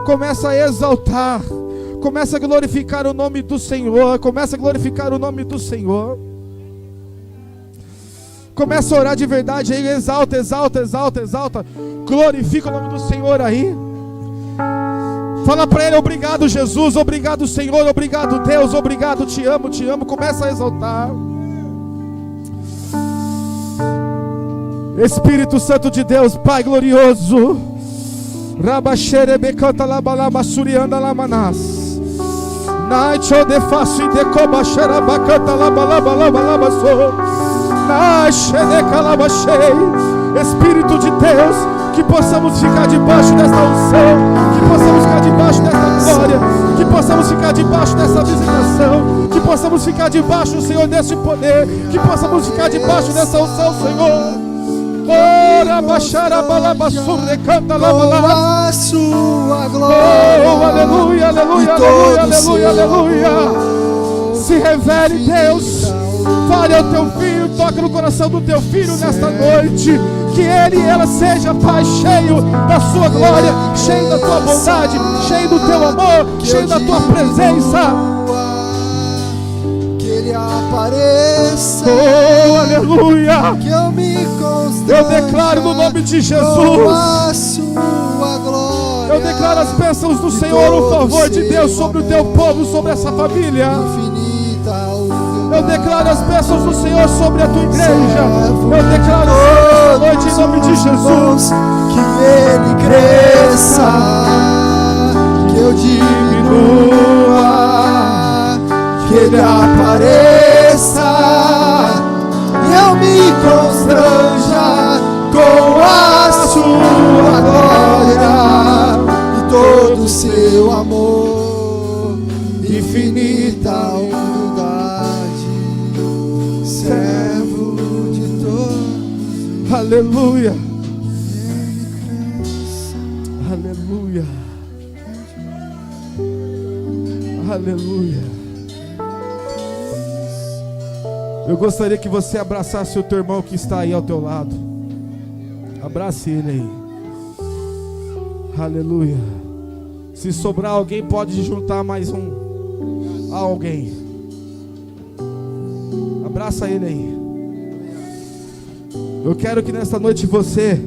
S3: Começa a exaltar. Começa a glorificar o nome do Senhor. Começa a glorificar o nome do Senhor. Começa a orar de verdade aí. Exalta, exalta, exalta, exalta. Glorifica o nome do Senhor aí. Fala para Ele: obrigado, Jesus. Obrigado, Senhor. Obrigado, Deus. Obrigado, te amo, te amo. Começa a exaltar. Espírito Santo de Deus, Pai glorioso. Rabaxerebe canta labalaba surianda lamanas. Nacho de faço e de cobaxera bacanta labalaba so. Espírito de Deus, que possamos ficar debaixo desta unção, que possamos ficar debaixo desta glória, que possamos ficar debaixo dessa visitação, que possamos ficar debaixo, Senhor, desse poder, que possamos ficar debaixo dessa unção, Senhor. Ora baixara balabassurre canta
S4: com a sua glória.
S3: Oh, aleluia, aleluia, aleluia, aleluia, aleluia. Se revele, Deus. Fale ao teu filho, toca no coração do teu filho nesta noite. Que ele e ela seja, Pai, cheio da sua glória, cheio da tua bondade, cheio do teu amor, cheio da tua presença.
S4: Que ele apareça.
S3: Oh, aleluia.
S4: Que eu me constrange.
S3: Eu declaro no nome de Jesus.
S4: Com a sua glória.
S3: Eu declaro as bênçãos do Senhor, o favor de Deus sobre o teu povo, sobre essa família. Eu declaro as bênçãos do Senhor sobre a tua igreja. Eu declaro esta noite em nome de Jesus.
S4: Que Ele cresça, que eu diminua, que Ele apareça e eu me constranja com a sua glória e todo o seu amor, infinita humildade, servo de todos.
S3: Aleluia. Aleluia. Aleluia. Eu gostaria que você abraçasse o teu irmão que está aí ao teu lado. Abrace ele aí. Aleluia. Se sobrar alguém, pode juntar mais alguém. Abraça ele aí. Eu quero que nesta noite você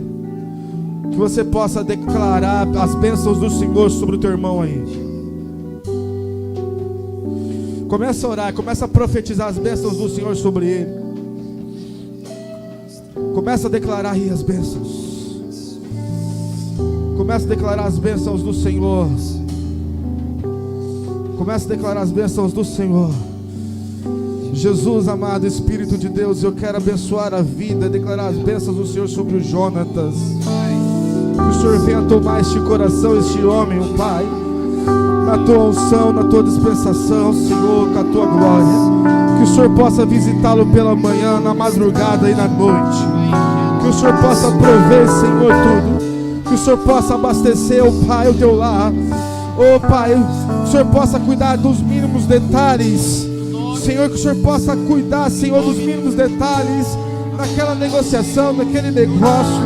S3: possa declarar as bênçãos do Senhor sobre o teu irmão aí. Começa a orar, começa a profetizar as bênçãos do Senhor sobre ele. Começa a declarar aí as bênçãos. Começa a declarar as bênçãos do Senhor. Começa a declarar as bênçãos do Senhor. Jesus, amado Espírito de Deus, eu quero abençoar a vida, declarar as bênçãos do Senhor sobre o Jonatas. Que o Senhor venha tomar este coração, este homem, oh Pai, na tua unção, na tua dispensação, Senhor, com a tua glória. Que o Senhor possa visitá-lo pela manhã, na madrugada e na noite. Que o Senhor possa prover, Senhor, tudo. Que o Senhor possa abastecer, oh Pai, o teu lar. Oh Pai, que o Senhor possa cuidar dos mínimos detalhes. Senhor, que o Senhor possa cuidar, Senhor, dos mínimos detalhes daquela negociação, daquele negócio,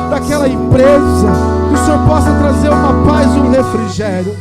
S3: daquela empresa. Que o Senhor possa trazer uma paz e um refrigério.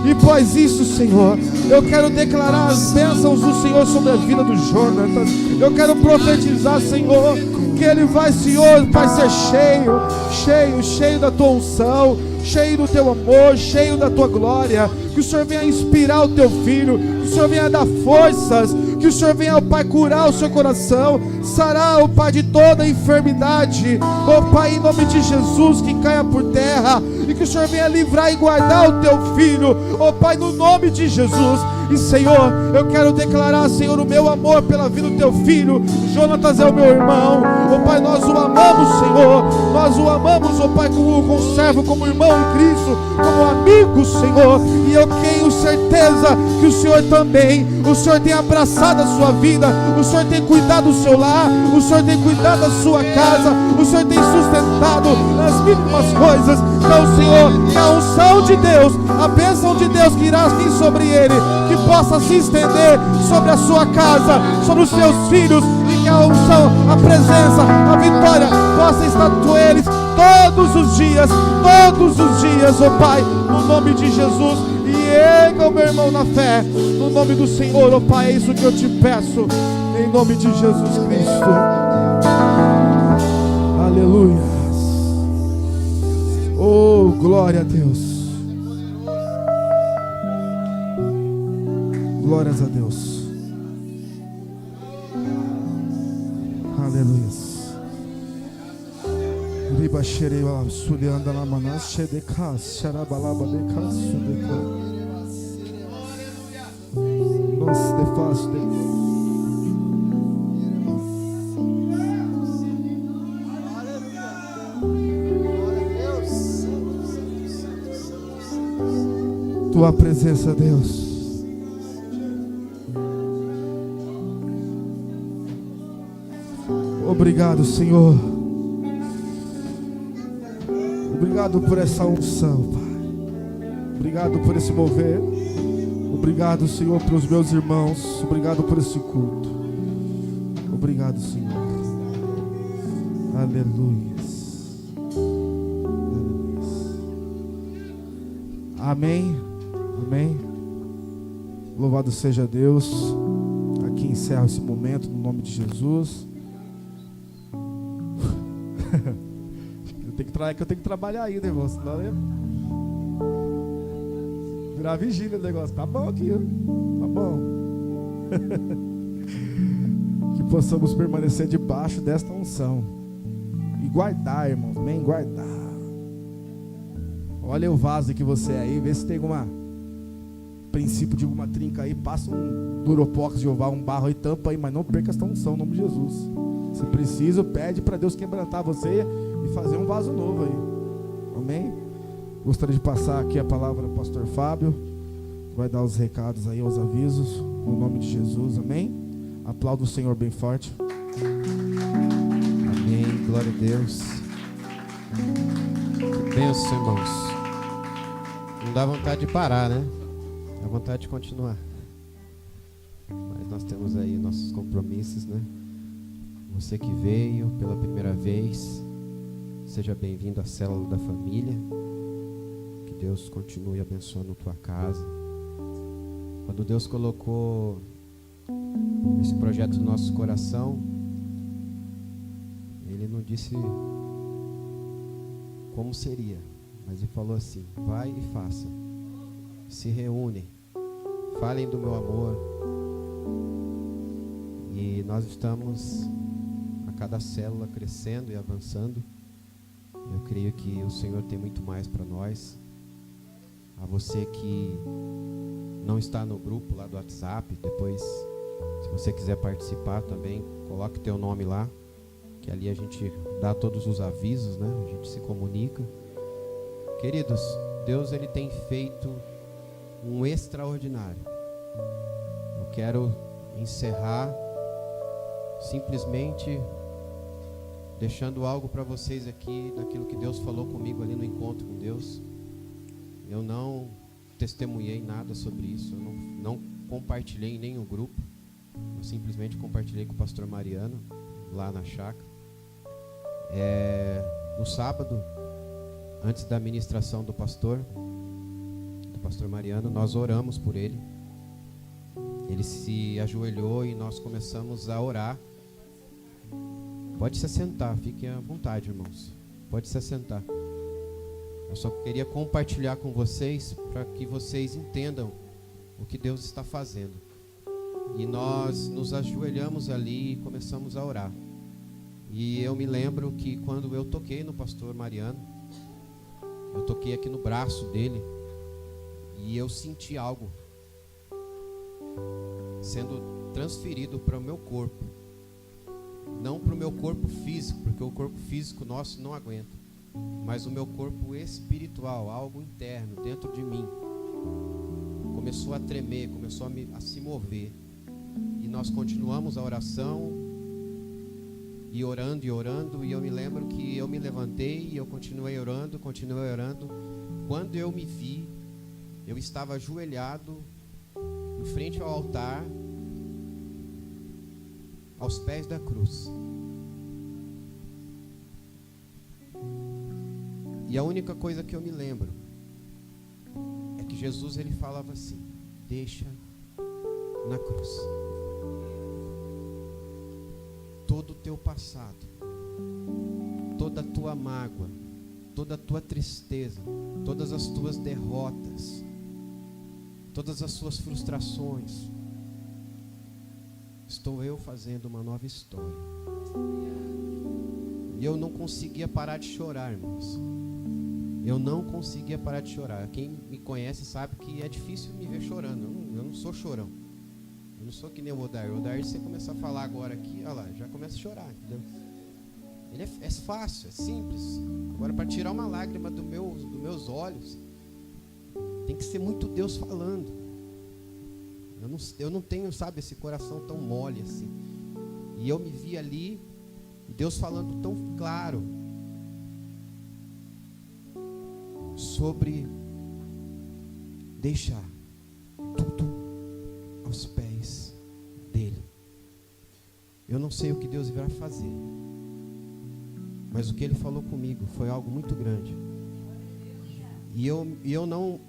S3: E após isso, Senhor, eu quero declarar as bênçãos do Senhor sobre a vida do Jonatas. Eu quero profetizar, Senhor, que ele vai, Senhor, vai ser cheio da tua unção, cheio do teu amor, cheio da tua glória. Que o Senhor venha inspirar o teu filho, que o Senhor venha dar forças, que o Senhor venha, ó Pai, curar o seu coração, sarar, ó Pai, de toda enfermidade, ó Pai, em nome de Jesus, que caia por terra, e que o Senhor venha livrar e guardar o teu filho, ó Pai, no nome de Jesus. E Senhor, eu quero declarar, Senhor, o meu amor pela vida do teu filho. Jonatas é o meu irmão, ó Pai, nós o amamos, Senhor, nós o amamos, ó Pai, como servo, como irmão em Cristo, como amigo, Senhor. E eu tenho certeza que o Senhor também, o Senhor tem abraçado a sua vida, o Senhor tem cuidado do seu lar, o Senhor tem cuidado da sua casa, o Senhor tem sustentado nas mínimas coisas. Então, Senhor, que a unção de Deus, a bênção de Deus que irá vir sobre ele, que possa se estender sobre a sua casa, sobre os seus filhos, e que a unção, a presença, a vitória possa estar com eles todos os dias, ó Pai, no nome de Jesus. E erga o meu irmão na fé, no nome do Senhor, ó Pai, é isso que eu te peço, em nome de Jesus Cristo. Aleluia. Oh, glória a Deus. Glórias a Deus. Aleluia. Riba xerei lá, sulianda lá, manas, xedeca, xarabalaba, deca, sudeca. Nossa, de fácil, de... Tua presença, Deus. Obrigado, Senhor. Obrigado por essa unção, Pai. Obrigado por esse mover. Obrigado, Senhor, pelos meus irmãos. Obrigado por esse culto. Obrigado, Senhor. Aleluia. Amém. Amém. Louvado seja Deus. Aqui encerro esse momento no nome de Jesus. Eu tenho que trabalhar ainda, irmão. Senão eu virar vigília o negócio. Tá bom aqui, tá bom. Que possamos permanecer debaixo desta unção e guardar, irmãos. Amém? Guardar. Olha o vaso que você é aí, vê se tem alguma princípio de alguma trinca aí, passa um duropox de ovar, um barro aí, tampa aí, mas não perca esta unção, em nome de Jesus. Se preciso, pede para Deus quebrantar você e fazer um vaso novo aí. Amém? Gostaria de passar aqui a palavra ao pastor Fábio, vai dar os recados aí, os avisos, no nome de Jesus. Amém? Aplauda o Senhor bem forte.
S5: Amém, glória a Deus. Que bênção, irmãos. Não dá vontade de parar, né? Dá vontade de continuar. Mas nós temos aí nossos compromissos, né? Você que veio pela primeira vez, seja bem-vindo à célula da família. Que Deus continue abençoando tua casa. Quando Deus colocou esse projeto do nosso coração, ele não disse como seria, mas ele falou assim: vai e faça, se reúnem, falem do meu amor. E nós estamos a cada célula crescendo e avançando. Eu creio que o Senhor tem muito mais para nós. A você que não está no grupo lá do WhatsApp, depois, se você quiser participar também, coloque teu nome lá, que ali a gente dá todos os avisos, né? A gente se comunica. Queridos, Deus ele tem feito um extraordinário. Eu quero encerrar simplesmente deixando algo para vocês aqui, daquilo que Deus falou comigo ali no encontro com Deus. Eu não testemunhei nada sobre isso, eu não compartilhei em nenhum grupo. Eu simplesmente compartilhei com o pastor Mariano, lá na chácara. No sábado, antes da ministração do pastor Mariano, nós oramos por ele. Ele se ajoelhou e nós começamos a orar. Pode se assentar, fiquem à vontade, irmãos. Pode se assentar. Eu só queria compartilhar com vocês para que vocês entendam o que Deus está fazendo. E nós nos ajoelhamos ali e começamos a orar. E eu me lembro que quando eu toquei no pastor Mariano, eu toquei aqui no braço dele e eu senti algo sendo transferido para o meu corpo. Não para o meu corpo físico, porque o corpo físico nosso não aguenta, mas o meu corpo espiritual, algo interno dentro de mim, começou a tremer, começou a se mover. E nós continuamos a oração e orando, e eu me lembro que eu me levantei e eu continuei orando. Quando eu me vi, eu estava ajoelhado em frente ao altar, aos pés da cruz. E a única coisa que eu me lembro é que Jesus ele falava assim: deixa na cruz todo o teu passado, toda a tua mágoa, toda a tua tristeza, todas as tuas derrotas, todas as suas frustrações. Estou eu fazendo uma nova história. E eu não conseguia parar de chorar, irmãos. Eu não conseguia parar de chorar. Quem me conhece sabe que é difícil me ver chorando. Eu não sou chorão. Eu não sou que nem o Odair. O Odair, se você começar a falar agora aqui, olha lá, já começa a chorar, entendeu? Ele é fácil, é simples. Agora, para tirar uma lágrima dos meus olhos, tem que ser muito Deus falando. Eu não tenho, sabe, esse coração tão mole assim. E eu me vi ali, e Deus falando tão claro sobre deixar tudo aos pés dele. Eu não sei o que Deus irá fazer, mas o que ele falou comigo foi algo muito grande. E eu não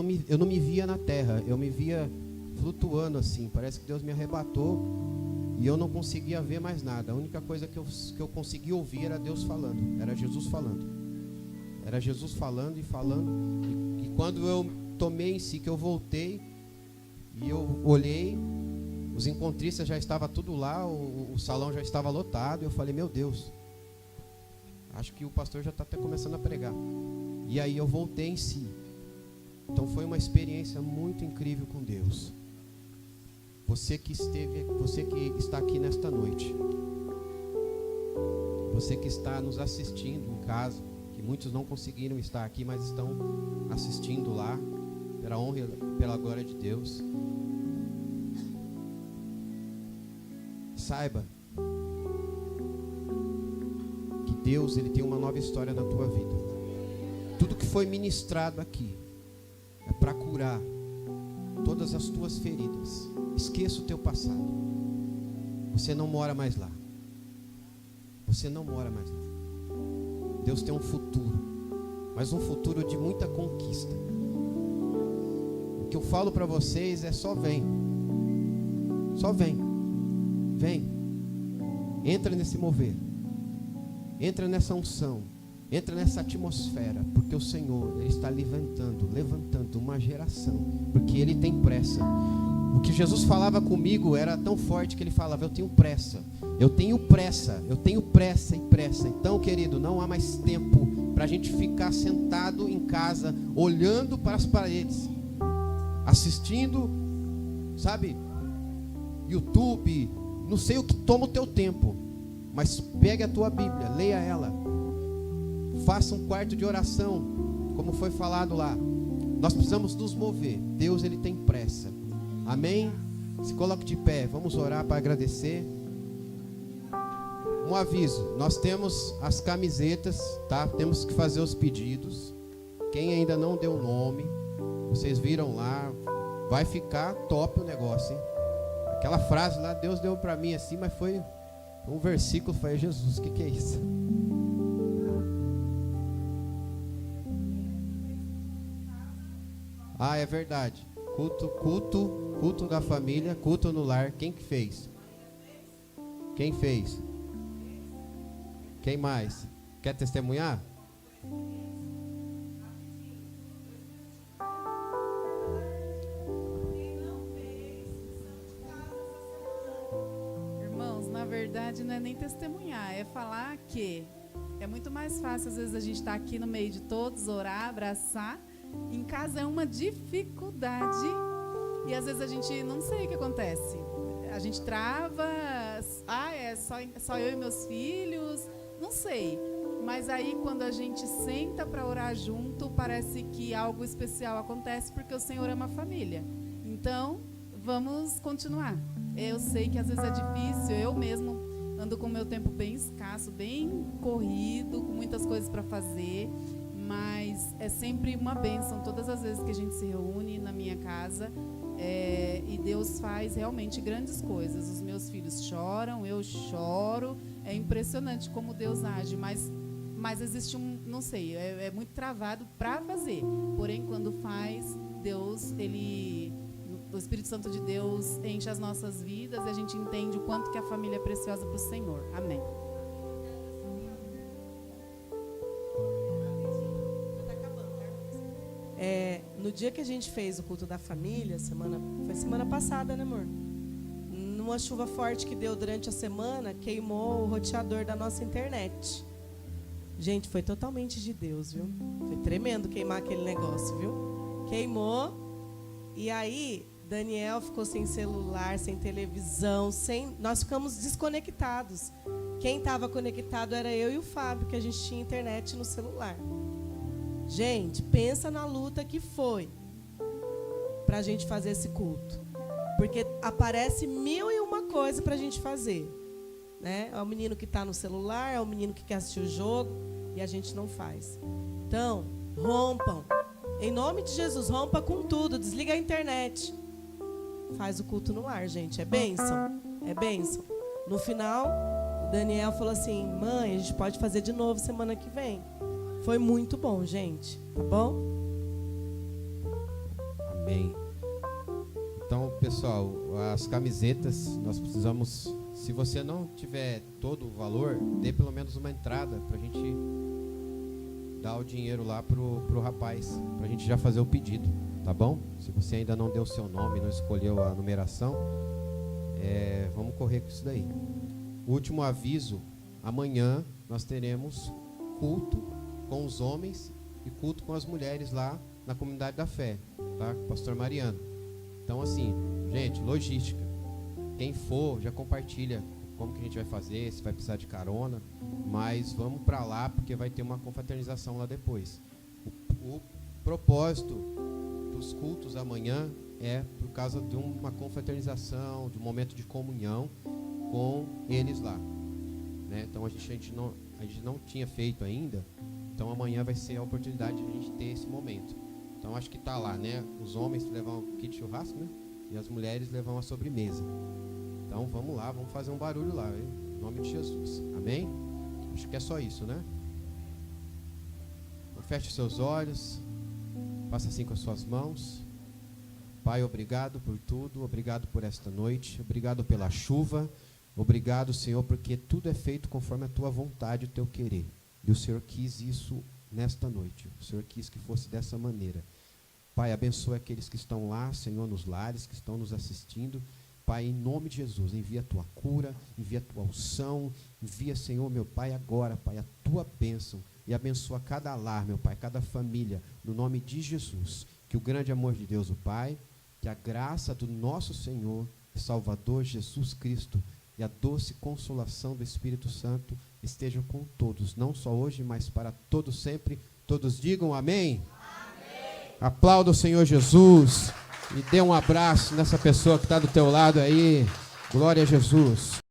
S5: me via na terra, eu me via flutuando assim. Parece que Deus me arrebatou e eu não conseguia ver mais nada. A única coisa que eu conseguia ouvir era Deus falando, era Jesus falando. Era Jesus falando e falando. E quando eu tomei em si, que eu voltei e eu olhei, os encontristas já estavam tudo lá, o salão já estava lotado. Eu falei: meu Deus, acho que o pastor já está até começando a pregar. E aí eu voltei em si. Então foi uma experiência muito incrível com Deus. Você que está aqui nesta noite, você que está nos assistindo em casa, que muitos não conseguiram estar aqui, mas estão assistindo lá, pela honra e pela glória de Deus. Saiba que Deus ele tem uma nova história na tua vida. Tudo que foi ministrado aqui é para curar todas as tuas feridas. Esqueça o teu passado. Você não mora mais lá. Você não mora mais lá. Deus tem um futuro, mas um futuro de muita conquista. O que eu falo para vocês é: só vem. Só vem. Vem. Entra nesse mover. Entra nessa unção. Entra nessa atmosfera. Porque o Senhor, Ele está levantando uma geração. Porque Ele tem pressa. O que Jesus falava comigo era tão forte que Ele falava: eu tenho pressa. Eu tenho pressa. Eu tenho pressa e pressa. Então, querido, não há mais tempo para a gente ficar sentado em casa, olhando para as paredes, assistindo, sabe, YouTube, não sei o que toma o teu tempo, mas pegue a tua Bíblia, leia ela, faça um quarto de oração, como foi falado lá. Nós precisamos nos mover. Deus, Ele tem pressa. Amém? Se coloque de pé, vamos orar para agradecer. Um aviso, nós temos as camisetas, tá? Temos que fazer os pedidos. Quem ainda não deu nome, vocês viram lá, vai ficar top o negócio, hein? Aquela frase lá, Deus deu para mim assim, mas foi um versículo, foi Jesus, o que é isso? Ah, é verdade. Culto da família, culto no lar. Quem que fez? Quem fez? Quem mais? Quer testemunhar?
S2: Irmãos, na verdade não é nem testemunhar, é falar que é muito mais fácil às vezes a gente estar aqui no meio de todos, orar, abraçar. Em casa é uma dificuldade e às vezes a gente não sei o que acontece. A gente trava, é só eu e meus filhos, não sei. Mas aí quando a gente senta para orar junto, parece que algo especial acontece porque o Senhor ama a família. Então, vamos continuar. Eu sei que às vezes é difícil, eu mesmo ando com o meu tempo bem escasso, bem corrido, com muitas coisas para fazer, mas é sempre uma bênção todas as vezes que a gente se reúne na minha casa. E Deus faz realmente grandes coisas. Os meus filhos choram, eu choro. É impressionante como Deus age, mas existe não sei, é muito travado para fazer. Porém, quando faz, Deus, o Espírito Santo de Deus enche as nossas vidas e a gente entende o quanto que a família é preciosa para o Senhor. Amém.
S1: No dia que a gente fez o culto da família, foi semana passada, né, amor? Numa chuva forte que deu durante a semana, queimou o roteador da nossa internet. Gente, foi totalmente de Deus, viu? Foi tremendo queimar aquele negócio, viu? Queimou. E aí, Daniel ficou sem celular, sem televisão, nós ficamos desconectados. Quem estava conectado era eu e o Fábio, que a gente tinha internet no celular. Gente, pensa na luta que foi para a gente fazer esse culto. Porque aparece 1001 coisa para a gente fazer. Né? É o menino que está no celular, é o menino que quer assistir o jogo, e a gente não faz. Então, rompam. Em nome de Jesus, rompa com tudo. Desliga a internet. Faz o culto no lar, gente. É bênção. É bênção. No final, o Daniel falou assim: mãe, a gente pode fazer de novo semana que vem. Foi muito bom, gente. Tá bom?
S5: Amém. Então, pessoal, as camisetas, nós precisamos... Se você não tiver todo o valor, dê pelo menos uma entrada para a gente dar o dinheiro lá pro rapaz, para a gente já fazer o pedido, tá bom? Se você ainda não deu o seu nome, não escolheu a numeração, vamos correr com isso daí. Último aviso, amanhã nós teremos culto com os homens e culto com as mulheres lá na Comunidade da Fé, tá? Pastor Mariano. Então, assim, gente, logística. Quem for, já compartilha como que a gente vai fazer, se vai precisar de carona, mas vamos para lá porque vai ter uma confraternização lá depois. O propósito dos cultos amanhã é por causa de uma confraternização, de um momento de comunhão com eles lá, né? Então a gente não tinha feito ainda, então amanhã vai ser a oportunidade de a gente ter esse momento. Então acho que está lá, né? Os homens levam kit churrasco, né? E as mulheres levam a sobremesa. Então vamos lá, vamos fazer um barulho lá, hein? Em nome de Jesus. Amém? Acho que é só isso, né? Então, feche seus olhos. Faça assim com as suas mãos. Pai, obrigado por tudo. Obrigado por esta noite. Obrigado pela chuva. Obrigado, Senhor, porque tudo é feito conforme a tua vontade e o teu querer. E o Senhor quis isso nesta noite. O Senhor quis que fosse dessa maneira. Pai, abençoa aqueles que estão lá, Senhor, nos lares, que estão nos assistindo. Pai, em nome de Jesus, envia a tua cura, envia a tua unção, envia, Senhor, meu Pai, agora, Pai, a tua bênção. E abençoa cada lar, meu Pai, cada família, no nome de Jesus. Que o grande amor de Deus, o Pai, que a graça do nosso Senhor e Salvador Jesus Cristo e a doce consolação do Espírito Santo estejam com todos, não só hoje, mas para todos sempre. Todos digam amém. Amém. Aplauda o Senhor Jesus e dê um abraço nessa pessoa que está do teu lado aí. Glória a Jesus.